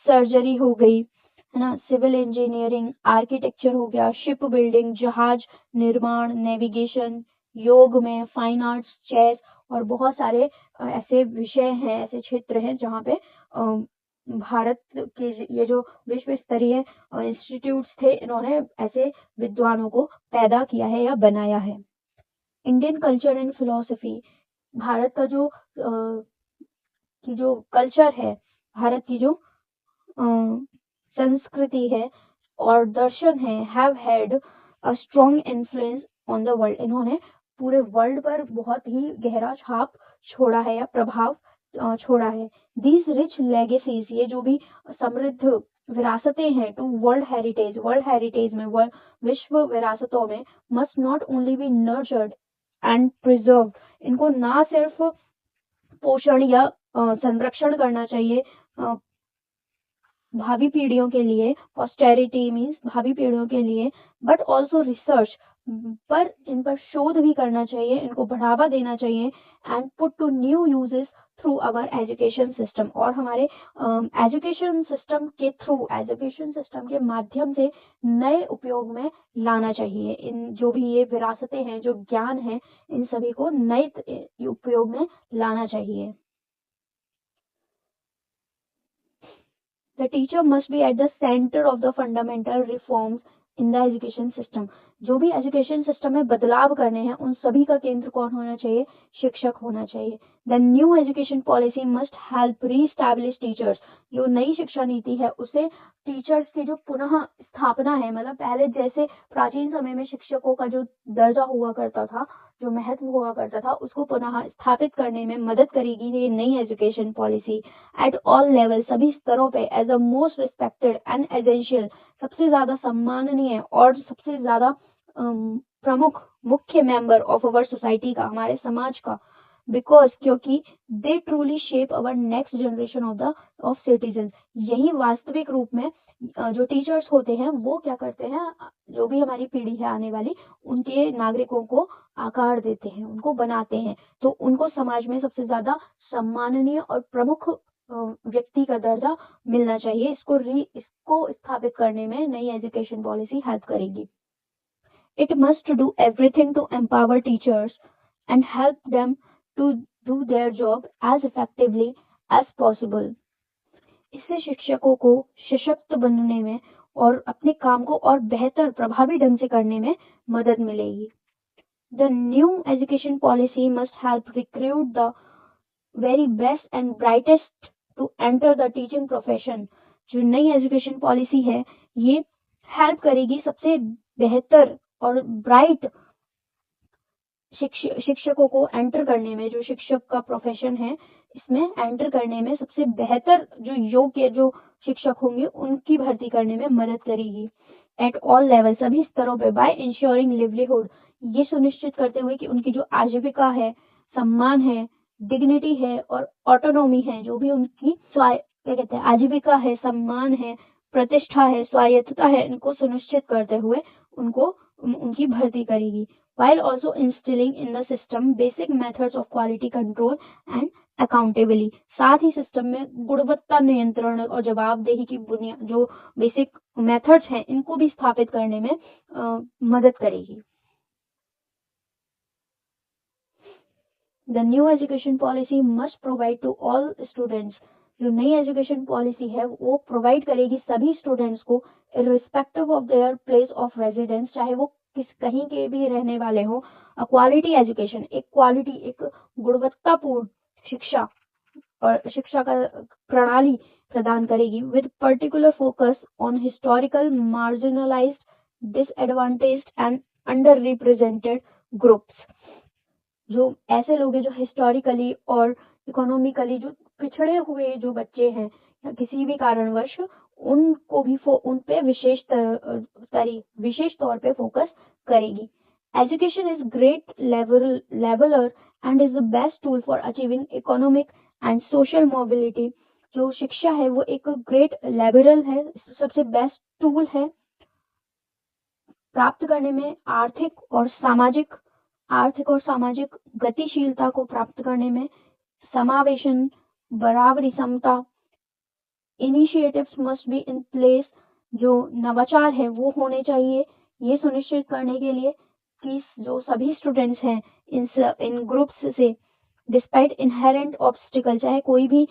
S1: सर्जरी हो गई, है ना, सिविल इंजीनियरिंग, आर्किटेक्चर हो गया, शिप बिल्डिंग, जहाज निर्माण, नेविगेशन, योग में फाइन आर्ट्स, चेस, और बहुत सारे ऐसे विषय हैं, ऐसे क्षेत्र हैं जहाँ पे भारत के ये जो विश्व स्तरीय इंस्टीट्यूट्स थे, इन्होंने ऐसे विद्वानों को पैदा किया है या बनाया है। Indian culture and philosophy, Bharat का जो कल्चर है, भारत की जो संस्कृति है और दर्शन है, have had a strong influence on the world, इन्होंने पूरे वर्ल्ड पर बहुत ही गहरा छाप छोड़ा है या प्रभाव छोड़ा है। दीज रिच लेगेसीज, ये जो भी समृद्ध विरासतें हैं, टू वर्ल्ड हेरिटेज में, विश्व विरासतों में, must not only B nurtured and preserve, इनको ना सिर्फ पोषण या संरक्षण करना चाहिए, भावी पीढ़ियों के लिए, पोस्टेरिटी मीन्स भावी पीढ़ियों के लिए, बट ऑल्सो रिसर्च, पर इन पर शोध भी करना चाहिए, इनको बढ़ावा देना चाहिए, and put to new uses through our education system, और हमारे एजुकेशन सिस्टम के थ्रू, एजुकेशन सिस्टम के माध्यम से नए उपयोग में लाना चाहिए। इन जो भी ये विरासतें हैं, जो ज्ञान है, इन सभी को नए उपयोग में लाना चाहिए। The teacher must be at the center of the fundamental reforms in the education system. जो भी एजुकेशन सिस्टम में बदलाव करने हैं, उन सभी का केंद्र कौन होना चाहिए? शिक्षक होना चाहिए। The new education policy must help re-establish teachers. जो नई शिक्षा नीति है, उसे टीचर्स की जो पुनः स्थापना है, मतलब पहले जैसे प्राचीन समय में शिक्षकों का जो दर्जा हुआ करता था, जो महत्व हुआ करता था, उसको पुनः स्थापित करने में मदद करेगी ये नई education policy. At all level, सभी स्तरों पे, as a most respected and essential, सबसे ज्यादा सम्माननीय और सबसे ज्यादा प्रमुख, मुख्य मेंबर ऑफ अवर सोसाइटी का, हमारे समाज का, बिकॉज क्योंकि they truly shape our next generation of citizen. यही वास्तविक रूप में जो टीचर्स होते हैं वो क्या करते हैं, जो भी हमारी पीढ़ी है आने वाली, उनके नागरिकों को आकार देते हैं, उनको बनाते हैं। तो उनको समाज में सबसे ज्यादा सम्माननीय और प्रमुख व्यक्ति का दर्जा मिलना चाहिए। इसको स्थापित करने में नई एजुकेशन पॉलिसी हेल्प करेगी। It must do everything to empower teachers and help them to do their job as effectively as possible. इससे शिक्षकों को सशक्त बनने में और अपने काम को और बेहतर प्रभावी ढंग से करने में मदद मिलेगी। The new education policy must help recruit the very best and brightest to enter the teaching profession. जो नई एजुकेशन पॉलिसी है, ये हेल्प करेगी सबसे बेहतर और ब्राइट शिक्षकों को एंटर करने में, जो शिक्षक का प्रोफेशन है, इसमें एंटर करने में सबसे बेहतर जो योग्य जो शिक्षक होंगे उनकी भर्ती करने में मदद करेगी। एट ऑल लेवल, सभी स्तरों पे, बाय इंश्योरिंग लिवलीहुड, ये सुनिश्चित करते हुए कि उनकी जो आजीविका है, सम्मान है, डिग्निटी है और ऑटोनॉमी है, जो भी उनकी क्या कहते हैं, आजीविका है, सम्मान है, प्रतिष्ठा है, स्वायत्तता है, इनको सुनिश्चित करते हुए उनको उनकी भर्ती करेगी। while also instilling in the system basic methods of quality control and accountability. साथ ही सिस्टम में गुणवत्ता नियंत्रण और जवाबदेही की बुनियाद, जो बेसिक मेथड्स हैं, इनको भी स्थापित करने में मदद करेगी। The new education policy must provide to all students. जो नई एजुकेशन पॉलिसी है वो प्रोवाइड करेगी सभी स्टूडेंट्स को, irrespective of their place of residence, चाहे वो कहीं के भी रहने वाले हो, क्वालिटी एजुकेशन, एक गुणवत्तापूर्ण शिक्षा और शिक्षा का प्रणाली प्रदान करेगी, with particular focus on historical marginalised, disadvantaged and under represented groups. जो ऐसे लोग हैं जो हिस्टोरिकली और इकोनॉमिकली जो पिछड़े हुए जो बच्चे हैं या किसी भी कारणवश, उनको भी उन पे विशेष तौर पे फोकस करेगी। Education is great leveller and is the best tool for achieving economic and social mobility. जो शिक्षा है वो एक ग्रेट लेवलर है, सबसे बेस्ट टूल है प्राप्त करने में आर्थिक और सामाजिक गतिशीलता को प्राप्त करने में, समावेशन, बराबरी, समता। Initiatives must be in place, जो नवाचार है वो होने चाहिए, ये सुनिश्चित करने के लिए कि जो सभी स्टूडेंट्स हैं इन ग्रुप्स से, डिस्पाइट इनहेरेंट ऑब्स्टिकल, चाहे कोई भी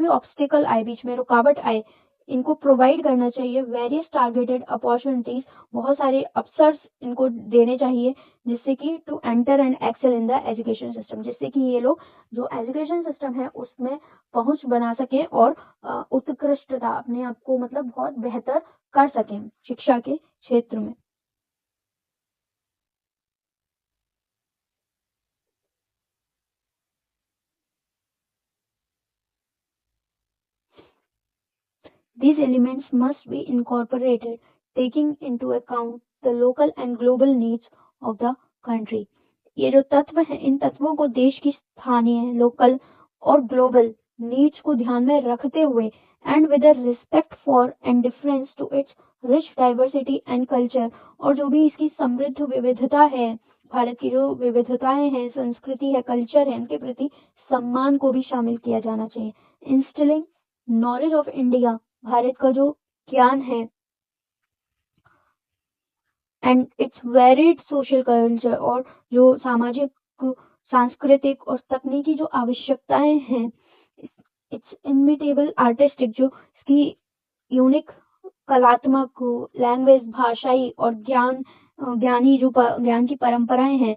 S1: ऑब्स्टिकल आए, बीच में रुकावट आए, इनको प्रोवाइड करना चाहिए वेरियस टारगेटेड अपॉर्चुनिटीज, बहुत सारे अवसर इनको देने चाहिए, जिससे कि to enter and excel in the education system, जिससे कि ये लोग जो एजुकेशन सिस्टम है उसमें पहुंच बना सके और उत्कृष्टता, अपने आप को मतलब बहुत बेहतर कर सकें शिक्षा के क्षेत्र में। These elements must be incorporated, taking into account the local and global needs of the country. ये जो तत्व हैं, इन तत्वों को देश की स्थानीय, लोकल और ग्लोबल नीड्स को ध्यान में रखते हुए and with respect for and difference to its rich diversity and culture, और जो भी इसकी समृद्ध विविधता है, भारत की जो विविधताएं हैं, संस्कृति है, कल्चर है, उनके प्रति सम्मान को भी शामिल किया जाना चाहिए। Instilling knowledge of India, Bharat का जो ज्ञान है and it's varied social culture, और जो सामाजिक, सांस्कृतिक और तकनीकी जो आवश्यकताएं हैं, इट्स इनमिटेबल आर्टिस्टिक, जो इसकी यूनिक कलात्मक लैंग्वेज, भाषाई और ज्ञान की परंपराएं हैं,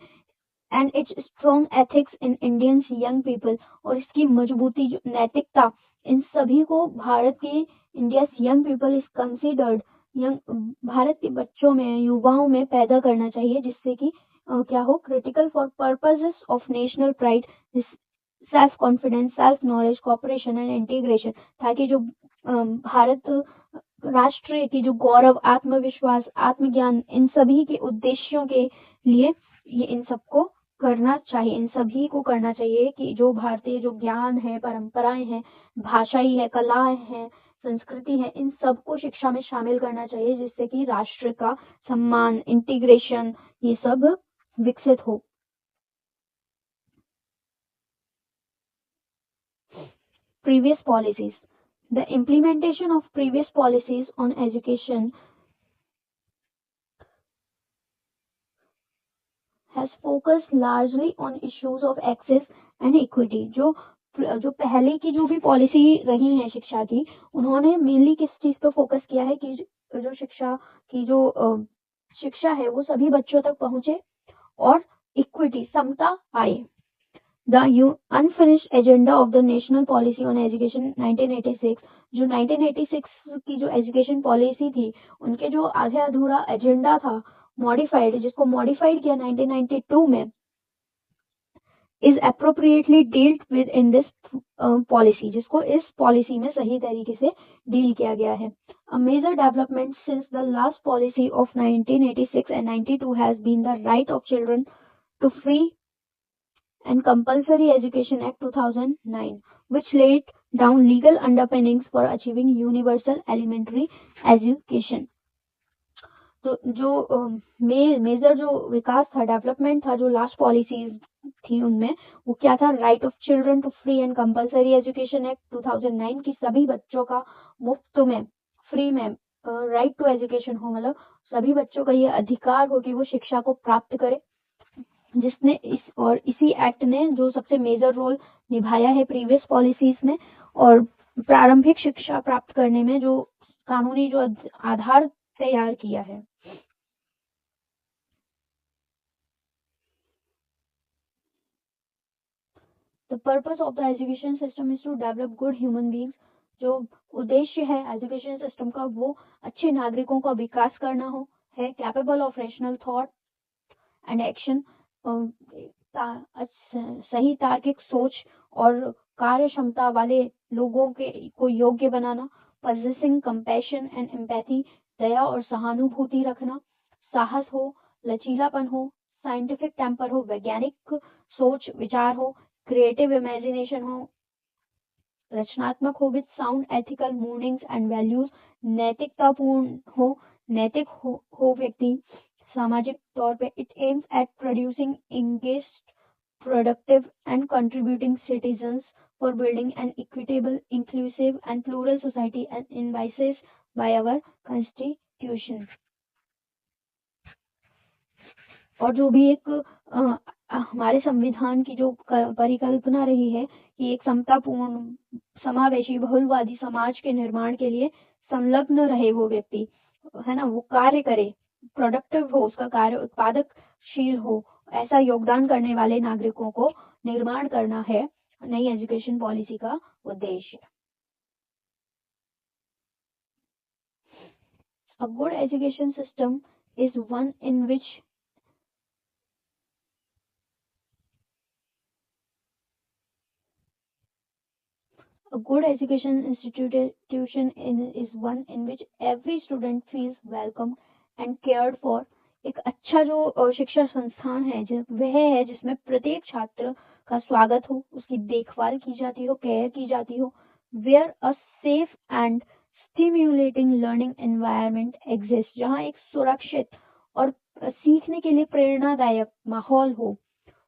S1: and it's strong ethics in Indians young people, और इसकी मजबूती जो नैतिकता, इन सभी को भारत के India young people is considered, young Bharat के बच्चों में, युवाओं में पैदा करना चाहिए, जिससे कि क्या हो, critical for purposes of national pride, self confidence, self knowledge, cooperation and integration, ताकि जो भारत राष्ट्र की जो गौरव, आत्मविश्वास, आत्मज्ञान, इन सभी के उद्देश्यों के लिए ये इन सबको करना चाहिए, इन सभी को करना चाहिए कि जो भारतीय जो ज्ञान है, परंपराएं हैं, भाषाई है, कलाएं हैं, संस्कृति है, इन सबको शिक्षा में शामिल करना चाहिए, जिससे कि राष्ट्र का सम्मान, इंटीग्रेशन, ये सब विकसित हो। Previous policies. The implementation of previous policies on education has focused largely on issues of access and equity. जो पहले की जो भी पॉलिसी रही है शिक्षा की, उन्होंने मेनली किस चीज पर फोकस किया है कि जो शिक्षा की जो शिक्षा है वो सभी बच्चों तक पहुंचे और इक्विटी, समता आए। The unfinished agenda of the National Policy on Education 1986, जो 1986 की जो एजुकेशन पॉलिसी थी, उनके जो आधे अधूरा एजेंडा था, मॉडिफाइड, जिसको मॉडिफाइड किया 1992 में, is appropriately dealt with in this policy, जिसको इस पॉलिसी में सही तरीके से डील किया गया है। A major development since the last policy of 1986 and 92 has been the right of children to free and Compulsory Education Act 2009, which laid down legal underpinnings for achieving universal elementary education. तो जो मेजर जो विकास था, डेवलपमेंट था, जो लास्ट पॉलिसीज थी उनमें, वो क्या था, right of children to free and compulsory education act 2009 की सभी बच्चों का मुफ्त में, फ्री में राइट टू एजुकेशन हो, मतलब सभी बच्चों का ये अधिकार हो कि वो शिक्षा को प्राप्त करे, जिसने इसी एक्ट ने जो सबसे मेजर रोल निभाया है प्रीवियस पॉलिसीज में, और प्रारंभिक शिक्षा प्राप्त करने में जो कानूनी जो आधार तैयार किया है। The purpose of the education system is to develop good human beings. जो उद्देश्य है एजुकेशन सिस्टम का वो अच्छे नागरिकों का विकास करना हो है, capable of rational thought and action, सही तार्किक सोच और कार्य क्षमता वाले लोगों को योग्य बनाना, possessing compassion and empathy, दया और सहानुभूति रखना, साहस हो, लचीलापन हो, साइंटिफिक टेम्पर हो, वैज्ञानिक सोच विचार हो, क्रिएटिव इमेजिनेशन हो, रचनात्मक हो, with sound ethical moorings and values, नैतिकतापूर्ण हो, नैतिक हो व्यक्ति सामाजिक तौर पे। It aims at producing engaged, productive and contributing citizens for building an equitable, inclusive and plural society as envisaged by our constitution. और जो भी एक हमारे संविधान की जो परिकल्पना रही है कि एक समतापूर्ण, समावेशी, बहुलवादी समाज के निर्माण के लिए संलग्न रहे वो व्यक्ति, है ना, वो कार्य करे, प्रोडक्टिव हो, उसका कार्य उत्पादकशील हो, ऐसा योगदान करने वाले नागरिकों को निर्माण करना है नई एजुकेशन पॉलिसी का उद्देश्य। A good education system is one in which a good education institution is one in which every student feels welcome and cared for. एक अच्छा जो शिक्षा संस्थान है वह है जिसमें प्रत्येक छात्र का स्वागत हो, उसकी देखभाल की जाती हो, केयर की जाती हो, where a safe and stimulating learning environment exist, जहाँ एक सुरक्षित और सीखने के लिए प्रेरणादायक माहौल हो,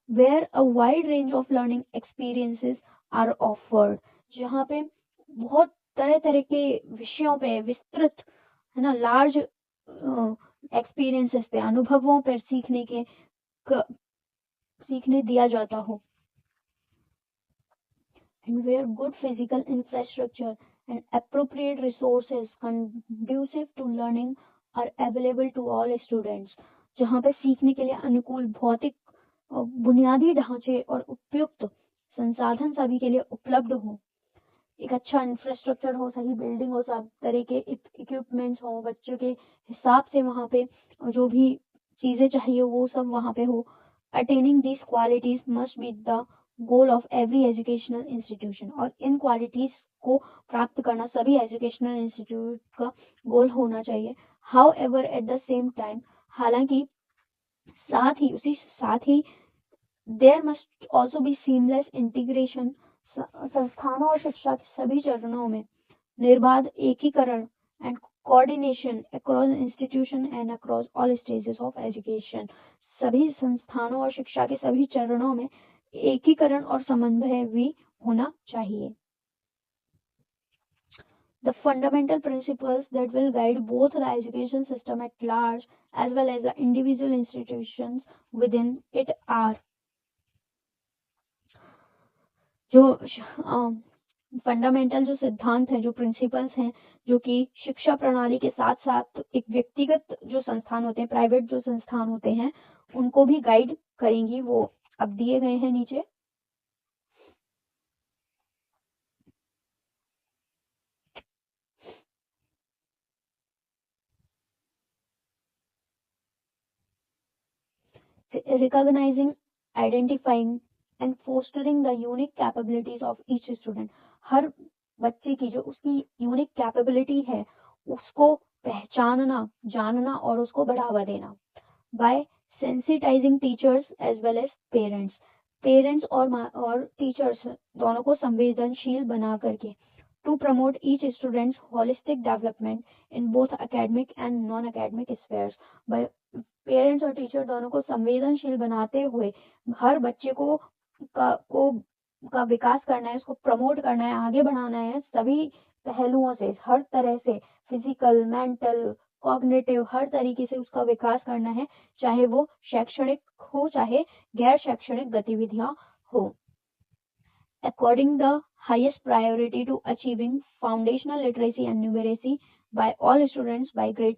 S1: where a wide range of learning experiences are offered, जहाँ पे बहुत तरह तरह के विषयों पे विस्तृत, है ना, लार्ज एक्सपीरियंसेस पे, अनुभवों पर सीखने दिया जाता हो, and where good physical infrastructure and appropriate resources conducive to learning are available to all students, जहाँ पे सीखने के लिए अनुकूल भौतिक बुनियादी ढांचे और उपयुक्त संसाधन सभी के लिए उपलब्ध हो, एक अच्छा इंफ्रास्ट्रक्चर हो, सही बिल्डिंग हो, सब तरह के इक्विपमेंट्स हो, बच्चों के हिसाब से वहाँ पे जो भी चीजें चाहिए वो सब वहाँ पे हो। Attaining this qualities must be the goal of every educational institution, और इन क्वालिटीज को प्राप्त करना सभी एजुकेशनल इंस्टीट्यूट का गोल होना चाहिए। However at the same time, हालांकि उसी साथ ही there must also be seamless integration, संस्थानों और शिक्षा के सभी चरणों में निर्बाध एकीकरण and coordination across institution and across all stages of education, सभी संस्थानों और शिक्षा के सभी चरणों में एकीकरण और समन्वय भी होना चाहिए। The fundamental principles that will guide both the education system at large as well as the individual institutions within it are, जो फंडामेंटल जो सिद्धांत है, जो प्रिंसिपल्स हैं, जो कि शिक्षा प्रणाली के साथ साथ एक व्यक्तिगत जो संस्थान होते हैं, प्राइवेट जो संस्थान होते हैं, उनको भी गाइड करेंगी, वो अब दिए गए हैं नीचे। Recognizing, identifying and fostering the unique capabilities of each student, हर बच्चे की जो उसकी यूनिक कैपेबिलिटी है उसको पहचानना, जानना और उसको बढ़ावा देना। By sensitising teachers as well as parents और टीचर्स दोनों को संवेदनशील बना करके, to promote each students holistic development in both academic and non academic spheres, by parents और टीचर दोनों को संवेदनशील बनाते हुए हर बच्चे का विकास करना है, उसको प्रमोट करना है, आगे बढ़ाना है, सभी पहलुओं से, हर तरह से, फिजिकल, मेंटल, कॉग्निटिव, हर तरीके से उसका विकास करना है, चाहे वो शैक्षणिक हो, चाहे गैर शैक्षणिक गतिविधियां हो। According the highest priority to achieving foundational literacy and numeracy by all students by grade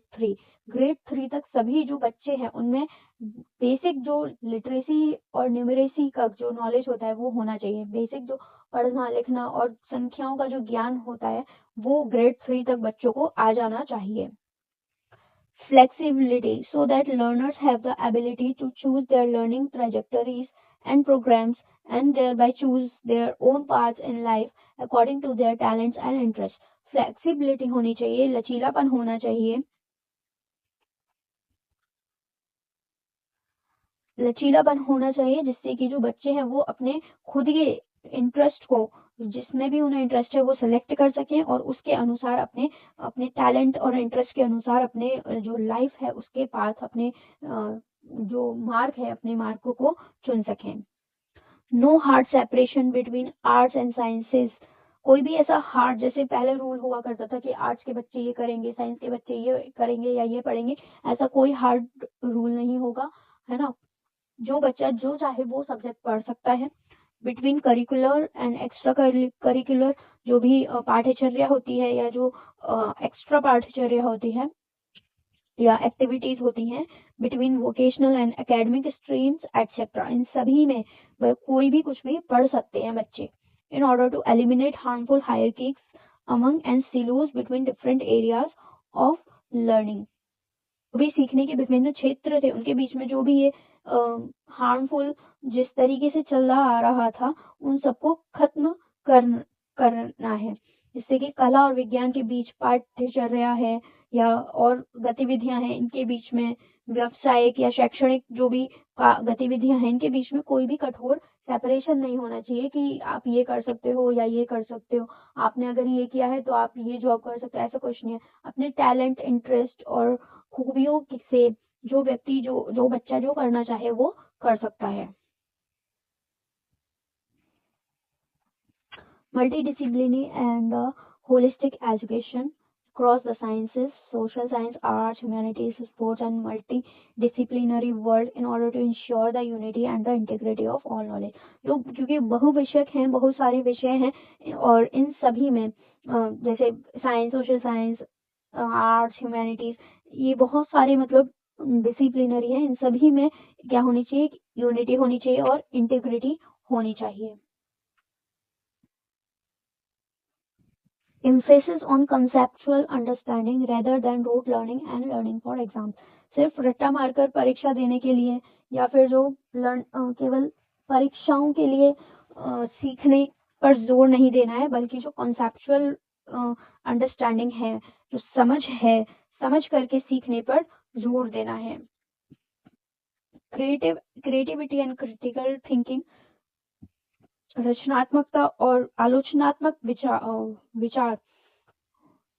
S1: 3 तक सभी जो बच्चे हैं उनमें बेसिक जो लिटरेसी और न्यूमरेसी का जो नॉलेज होता है वो होना चाहिए। बेसिक जो पढ़ना लिखना और संख्याओं का जो ज्ञान होता है वो ग्रेड 3 तक बच्चों को आ जाना चाहिए। Flexibility, so that learners have the ability to choose their learning trajectories and programs and thereby choose their own paths in life according to their talents and interests. Flexibility होनी चाहिए, लचीलापन होना चाहिए, जिससे कि जो बच्चे हैं वो अपने खुद के इंटरेस्ट को, जिसमें भी उन्हें इंटरेस्ट है वो सिलेक्ट कर सकें और उसके अनुसार अपने टैलेंट और इंटरेस्ट के अनुसार अपने जो लाइफ है उसके पाथ, अपने जो मार्ग है अपने मार्ग को चुन सकें। No hard separation between arts and sciences, कोई भी ऐसा हार्ड, जैसे पहले रूल हुआ करता था कि आर्ट्स के बच्चे ये करेंगे, साइंस के बच्चे ये करेंगे या ये पढ़ेंगे, ऐसा कोई हार्ड रूल नहीं होगा, है ना। जो बच्चा जो चाहे वो सब्जेक्ट पढ़ सकता है। Between curricular and extra curricular, जो भी पाठ्यचर्या होती है या जो एक्स्ट्रा पाठ्यचर्या होती है या एक्टिविटीज होती हैं, between vocational and academic streams etcetera, इन सभी में कोई भी कुछ भी पढ़ सकते हैं बच्चे। In order to eliminate harmful hierarchies among and silos between different areas of learning, भी सीखने के विभिन्न क्षेत्र थे उनके बीच में जो भी ये हार्मफुल जिस तरीके से चल रहा था उन सबको खत्म करना है, जिससे कि कला और विज्ञान के बीच पाठ्यचर्या है या और गतिविधियां हैं इनके बीच में, व्यावसायिक या शैक्षणिक जो भी गतिविधियां हैं इनके बीच में कोई भी कठोर सेपरेशन नहीं होना चाहिए कि आप ये कर सकते हो या ये कर सकते हो, आपने अगर ये किया है तो आप ये जॉब कर सकते हो, ऐसा कुछ नहीं है। अपने टैलेंट, इंटरेस्ट और खूबियों से जो व्यक्ति जो बच्चा जो करना चाहे वो कर सकता है। Multidisciplinary and holistic education across the sciences, social science, arts, humanities, sports, and multidisciplinary world in order to ensure the unity and the integrity of all knowledge. जो क्योंकि बहुविषयक हैं, बहुत सारे विषय हैं और इन सभी में जैसे science, social science, arts, humanities, ये बहुत सारे मतलब डिसिप्लिनरी हैं। इन सभी में क्या होनी चाहिए? यूनिटी होनी चाहिए और इंटीग्रिटी होनी चाहिए। Emphasis on conceptual understanding rather than rote learning and learning for exams. सिर्फ रट्टा मारकर परीक्षा देने के लिए या फिर जो केवल परीक्षाओं के लिए सीखने पर जोर नहीं देना है, बल्कि जो कॉन्सेप्चुअल अंडरस्टैंडिंग है, जो समझ करके सीखने पर जोर देना है। क्रिएटिविटी एंड क्रिटिकल थिंकिंग, रचनात्मकता और आलोचनात्मक विचार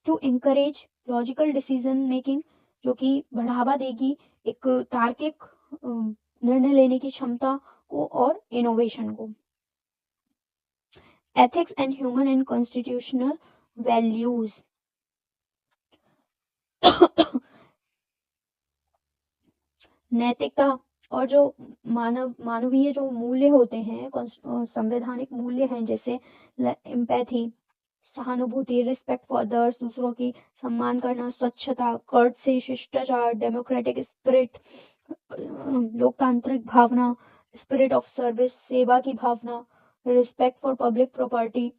S1: to encourage logical decision making, जो कि बढ़ावा देगी एक तार्किक निर्णय लेने की क्षमता को और इनोवेशन को। Ethics and human and constitutional values, नैतिकता और जो मानवीय जो मूल्य होते हैं, संवैधानिक मूल्य हैं, जैसे एम्पैथी, सहानुभूति, रिस्पेक्ट फॉर अदर्स, दूसरों की सम्मान करना, स्वच्छता, कर्टसी, शिष्टाचार, डेमोक्रेटिक स्पिरिट, लोकतांत्रिक भावना, स्पिरिट ऑफ सर्विस, सेवा की भावना, रिस्पेक्ट फॉर पब्लिक प्रॉपर्टी,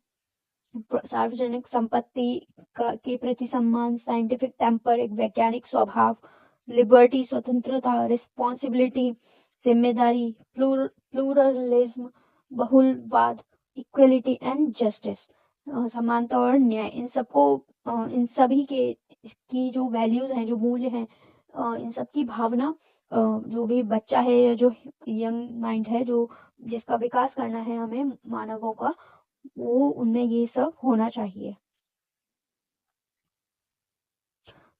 S1: सार्वजनिक संपत्ति के प्रति सम्मान, साइंटिफिक टेम्पर, एक वैज्ञानिक स्वभाव, लिबर्टी, स्वतंत्रता, रिस्पॉन्सिबिलिटी, जिम्मेदारी, प्लूरलिज्म, बहुलवाद, इक्वलिटी एंड जस्टिस, समानता और न्याय। इन सभी की जो वैल्यूज हैं, जो मूल्य हैं, इन सब की भावना जो भी बच्चा है या जो यंग माइंड है, जो जिसका विकास करना है हमें मानवों का, वो उनमें ये सब होना चाहिए।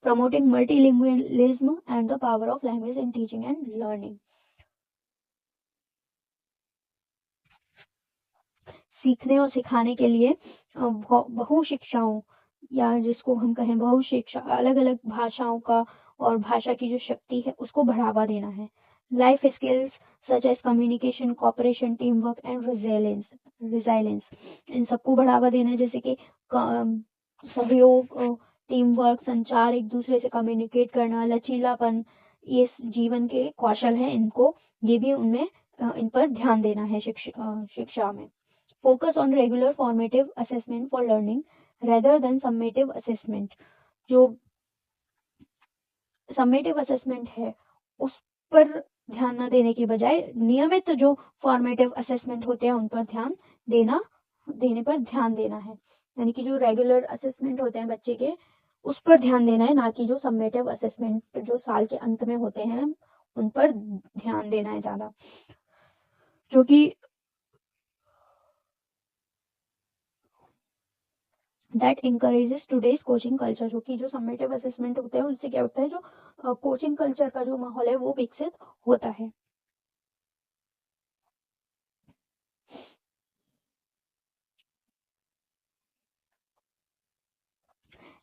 S1: Promoting multilingualism and the power of language in teaching and learning. सीखने और सिखाने के लिए बहुशिक्षाओं या जिसको हम कहें बहुशिक्षा, अलग अलग भाषाओं का और भाषा की जो शक्ति है उसको बढ़ावा देना है। Life skills such as communication, cooperation, team work and resilience, इन सबको बढ़ावा देना है, जैसे कि सहयोग, टीम वर्क, संचार, एक दूसरे से कम्युनिकेट करना, लचीलापन, ये जीवन के कौशल हैं, इनको ये भी उनमें इन पर ध्यान देना है शिक्षा में। Focus on regular formative assessment for learning rather than summative assessment. जो summative assessment है उस पर ध्यान न देने के बजाय नियमित जो formative assessment होते हैं उन पर देने पर ध्यान देना है। यानी कि जो रेगुलर असेसमेंट होते हैं बच्चे के, उस पर ध्यान देना है, ना कि जो समेटिव असेसमेंट जो साल के अंत में होते हैं उन पर ध्यान देना है ज़्यादा, जो कि that encourages today's coaching culture, जो कि जो समेटिव असेसमेंट होते हैं उससे क्या होता है, जो कोचिंग कल्चर का जो माहौल है वो विकसित होता है।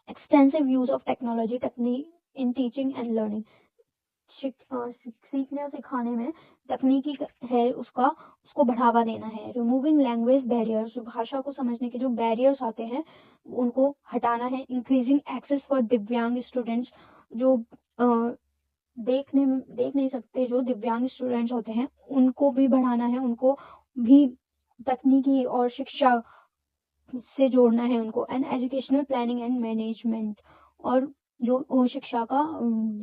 S1: Extensive use of technology technique in teaching and learning, सीखने और सिखाने में तकनीकी है उसको बढ़ावा देना है। रिमूविंग लैंग्वेज बैरियर्स, जो भाषा को समझने के जो बैरियर्स आते हैं उनको हटाना है। इंक्रीजिंग एक्सेस फॉर दिव्यांग स्टूडेंट्स, जो देख नहीं सकते, जो दिव्यांग स्टूडेंट्स होते हैं उनको भी बढ़ाना है, उनको भी तकनीकी और शिक्षा से जोड़ना है उनको। And educational planning and management, और जो शिक्षा का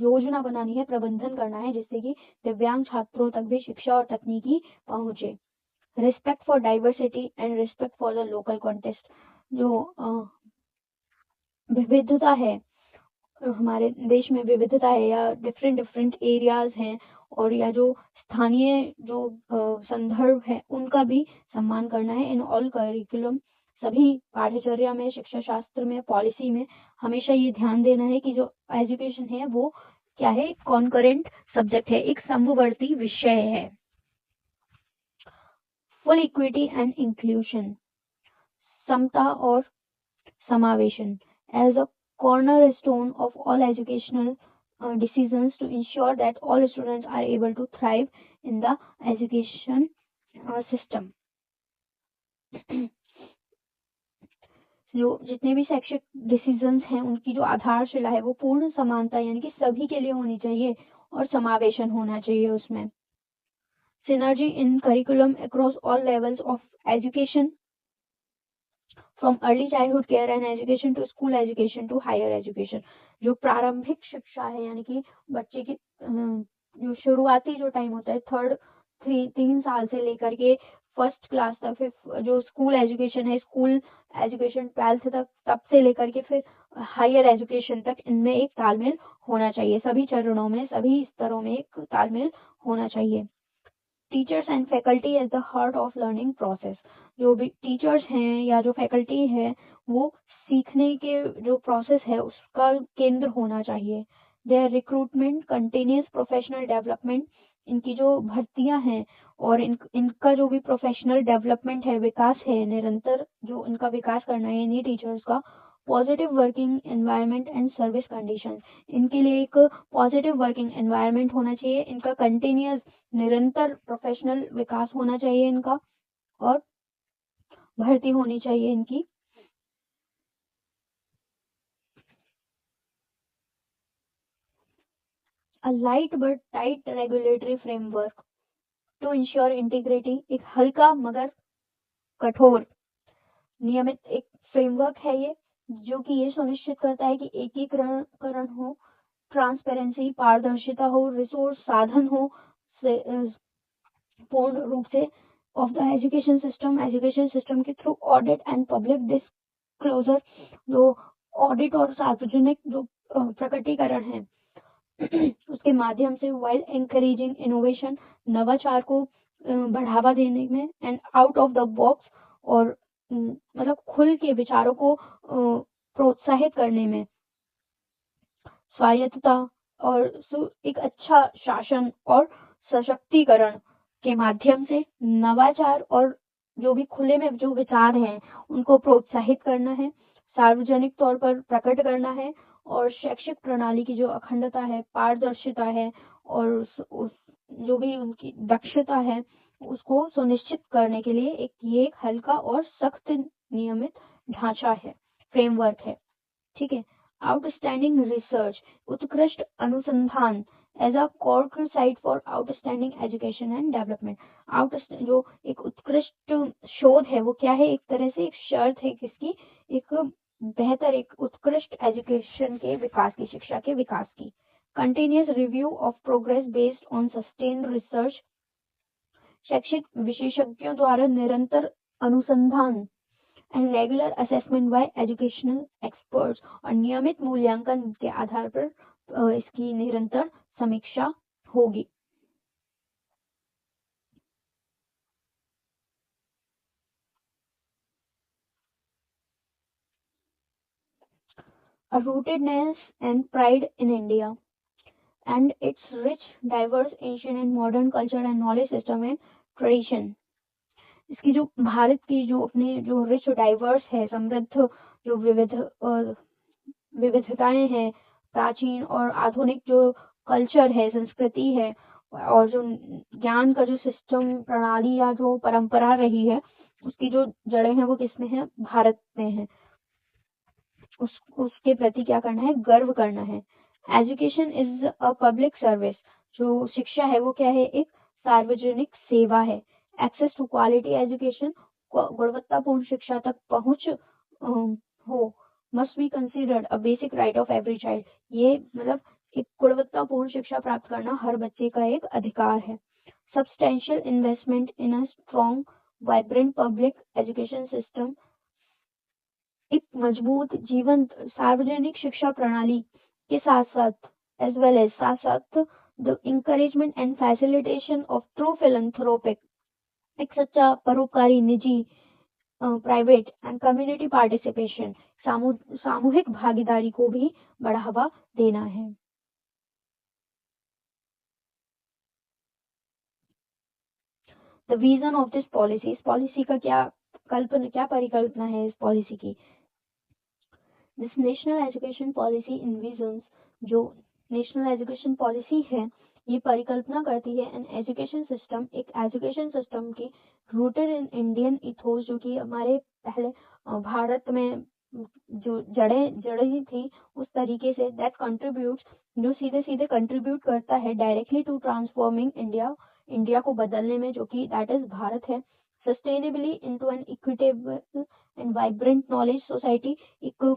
S1: योजना बनानी है, प्रबंधन करना है, जिससे कि दिव्यांग छात्रों तक भी शिक्षा और तकनीकी पहुंचे। Respect for diversity and respect for the local context, जो विविधता है हमारे देश में विविधता है या डिफरेंट एरियाज हैं, और या जो स्थानीय जो संदर्भ है उनका भी सम्मान करना है। इन ऑल करिकुलम, सभी पाठ्यचर्या में, शिक्षा शास्त्र में, पॉलिसी में हमेशा ये ध्यान देना है कि जो एजुकेशन है वो क्या है, कॉन्करेंट सब्जेक्ट है, एक समवर्ती विषय है। फुल इक्विटी एंड इंक्लूजन, समता और समावेशन, as a cornerstone of all educational decisions to ensure that all students are able to thrive in the education system. जो जितने भी शैक्षिक डिसीजंस हैं उनकी जो आधारशिला है वो पूर्ण समानता यानी कि सभी के लिए होनी चाहिए और समावेशन होना चाहिए उसमें। Synergy in curriculum across all levels of education, from early childhood care and education to school education to higher education. जो प्रारंभिक शिक्षा है यानी कि बच्चे की जो शुरुआती जो टाइम होता है, 3 साल से लेकर के फर्स्ट क्लास तक, फिर जो स्कूल एजुकेशन है, स्कूल एजुकेशन 12th तक, तब से लेकर के फिर हायर एजुकेशन तक, इनमें एक तालमेल होना चाहिए। सभी चरणों में, सभी स्तरों में एक तालमेल होना चाहिए। Teachers and faculty as the heart of learning process. जो भी टीचर्स हैं या जो फैकल्टी है वो सीखने के जो प्रोसेस है उसका केंद्र होना चाहिए। Their recruitment, continuous professional development, इनकी जो भर्तियां हैं और इनका जो भी प्रोफेशनल डेवलपमेंट है, विकास है, निरंतर जो इनका विकास करना है इन्हीं टीचर्स का। Positive working environment and service conditions, इनके लिए एक पॉजिटिव वर्किंग एनवायरनमेंट होना चाहिए, इनका कंटिन्यूस निरंतर प्रोफेशनल विकास होना चाहिए इनका, और भर्ती होनी चाहिए इनकी। A light but tight regulatory framework to ensure integrity, एक हल्का मगर कठोर नियमित एक फ्रेमवर्क है ये, जो कि ये सुनिश्चित करता है कि एकीकरण हो, ट्रांसपेरेंसी, पारदर्शिता हो, रिसोर्स साधन हो पूर्ण रूप से ऑफ द एजुकेशन सिस्टम के through audit and public disclosure, जो ऑडिट और सार्वजनिक जो प्रकटीकरण है उसके माध्यम से, वाइल एनकरेजिंग इनोवेशन, नवाचार को बढ़ावा देने में, and out of the box, और मतलब खुल के विचारों को प्रोत्साहित करने में, स्वायत्तता और एक अच्छा शासन और सशक्तिकरण के माध्यम से नवाचार और जो भी खुले में जो विचार हैं उनको प्रोत्साहित करना है, सार्वजनिक तौर पर प्रकट करना है, और शैक्षिक प्रणाली की जो अखंडता है, पारदर्शिता है, और जो भी उनकी दक्षता है उसको सुनिश्चित करने के लिए ये एक हल्का और सख्त नियमित ढांचा है, फ्रेमवर्क है। ठीक है। आउटस्टैंडिंग रिसर्च, उत्कृष्ट अनुसंधान, as a cork site for outstanding education and development. जो एक उत्कृष्ट शोध है वो क्या है, एक तरह से एक शर्त है किसकी, एक बेहतर, एक उत्कृष्ट एजुकेशन के विकास की, शिक्षा के विकास की। Continuous review of progress based on sustained research, शैक्षिक विशेषज्ञों द्वारा निरंतर अनुसंधान, and regular assessment bye educational experts, और नियमित मूल्यांकन के आधार पर इसकी निरंतर समीक्षा होगी। A rootedness and pride in India and its rich, diverse, ancient and modern culture and knowledge system and tradition। इसकी जो भारत की जो अपने जो रिच डाइवर्स है, समृद्ध जो विविधताएं हैं, प्राचीन और आधुनिक जो कल्चर है, संस्कृति है, और जो ज्ञान का जो सिस्टम, प्रणाली या जो परंपरा रही है, उसकी जो जड़ें हैं वो किसमें है, भारत में है। उसके प्रति क्या करना है, गर्व करना है। Education is a public service, जो शिक्षा है वो क्या है, एक सार्वजनिक सेवा है। एक्सेस टू क्वालिटी एजुकेशन, गुणवत्तापूर्ण शिक्षा तक पहुंच हो, must be considered a basic right of every child. ये मतलब एक गुणवत्तापूर्ण शिक्षा प्राप्त करना हर बच्चे का एक अधिकार है। Substantial investment in a strong vibrant public education system, एक मजबूत जीवंत सार्वजनिक शिक्षा प्रणाली के साथ साथ एज वेल एज साथ साथ the encouragement and facilitation of true philanthropic, एक सच्चा परोपकारी निजी प्राइवेट एंड कम्युनिटी पार्टिसिपेशन, सामूहिक भागीदारी को भी बढ़ावा देना है। The vision of this policy, इस पॉलिसी का क्या परिकल्पना है इस पॉलिसी की। दिस नेशनल एजुकेशन पॉलिसी इनविजन्स, जो नेशनल एजुकेशन पॉलिसी है ये परिकल्पना करती है एन एजुकेशन सिस्टम, एक एजुकेशन सिस्टम की रूटेड इन इंडियन इथोस, जो कि हमारे पहले भारत में जो जड़ें थी उस तरीके से, दैट कंट्रीब्यूट्स, जो सीधे सीधे कंट्रीब्यूट करता है डायरेक्टली टू ट्रांसफॉर्मिंग इंडिया को बदलने में, जो कि दैट इज भारत है, sustainably into an equitable and vibrant knowledge society, एक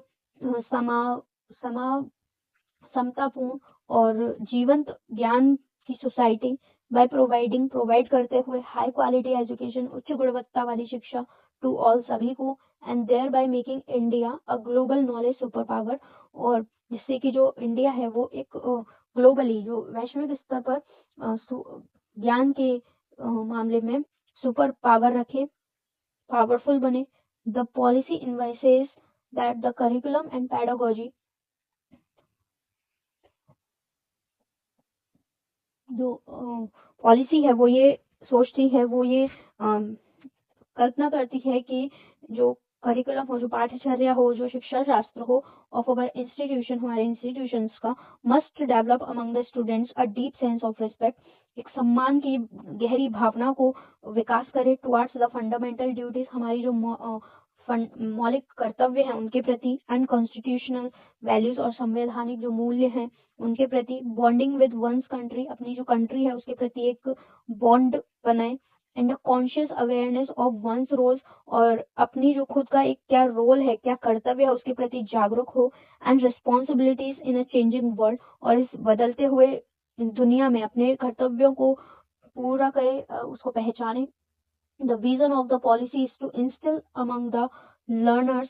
S1: समतापूर्ण और जीवंत ज्ञान की सोसाइटी, बाय प्रोवाइड करते हुए हाई क्वालिटी एजुकेशन, उच्च गुणवत्ता वाली शिक्षा टू ऑल, सभी को, and thereby making India a global knowledge super power, और जिससे कि जो इंडिया है वो एक ग्लोबली, जो वैश्विक स्तर पर ज्ञान के मामले में सुपर पावर रखे, पावरफुल बने। The policy invoices that the curriculum and pedagogy, जो पॉलिसी है वो ये सोचती है, वो ये कल्पना करती है कि जो करिकुलम हो, जो पाठ्यचर्या हो, जो शिक्षा शास्त्र हो ऑफ अवर इंस्टीट्यूशन, हमारे इंस्टीट्यूशंस का, must develop among the students a deep sense of respect, एक सम्मान की गहरी भावना को विकास करे टुवर्ड्स द फंडामेंटल ड्यूटीज, हमारी जो मौलिक कर्तव्य हैं उनके प्रति, एंड कॉन्स्टिट्यूशनल वैल्यूज, और संवैधानिक जो मूल्य हैं उनके प्रति, बॉन्डिंग विद वंस कंट्री, अपनी जो कंट्री है उसके प्रति एक बॉन्ड बनाए, and conscious awareness of one's roles, और अपनी जो खुद का एक क्या रोल है, क्या कर्तव्य है उसके प्रति जागरूक हो, and responsibilities in a changing world, और इस बदलते हुए दुनिया में अपने कर्तव्यों को पूरा करे, उसको पहचाने। The vision of the policy is to instil among the learners,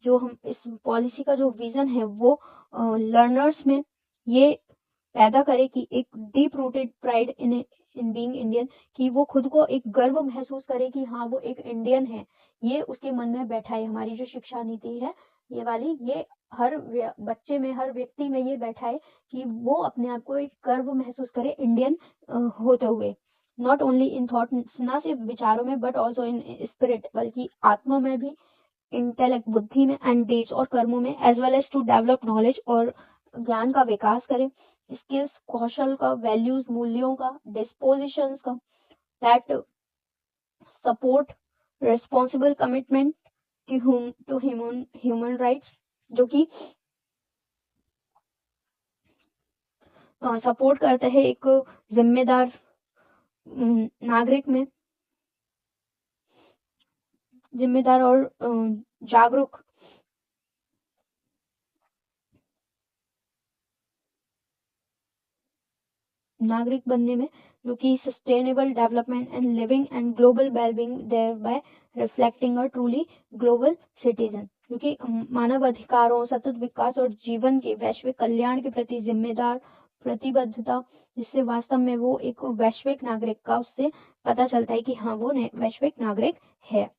S1: जो हम इस पॉलिसी का जो विजन है वो लर्नर्स में ये पैदा करे कि एक deep rooted pride in being Indian, कि वो खुद को एक गर्व महसूस करे कि हाँ वो एक इंडियन है, ये उसके मन में बैठा है। हमारी जो शिक्षा नीति है ये वाली, ये हर बच्चे में, हर व्यक्ति में ये बैठा है कि वो अपने आप को एक गर्व महसूस करे इंडियन होते हुए, नॉट ओनली इन थॉट, ना सिर्फ विचारों में, बट ऑल्सो इन स्पिरिट, बल्कि आत्मा में भी, इंटेलेक्ट बुद्धि में, एंड डीड्स और कर्मों में, as well as to develop knowledge, और ज्ञान का विकास करें, स्किल्स कौशल का, वैल्यूज मूल्यों का, डिस्पोजिशंस का, that support responsible commitment to human rights, जो कि सपोर्ट करते हैं एक जिम्मेदार नागरिक में, जिम्मेदार और जागरूक नागरिक बनने में, जो कि sustainable development and living and global wellbeing, thereby reflecting a truly global citizen, क्योंकि मानव अधिकारों, सतत विकास और जीवन के वैश्विक कल्याण के प्रति जिम्मेदार प्रतिबद्धता, जिससे वास्तव में वो एक वैश्विक नागरिक का, उससे पता चलता है कि हाँ वो वैश्विक नागरिक है।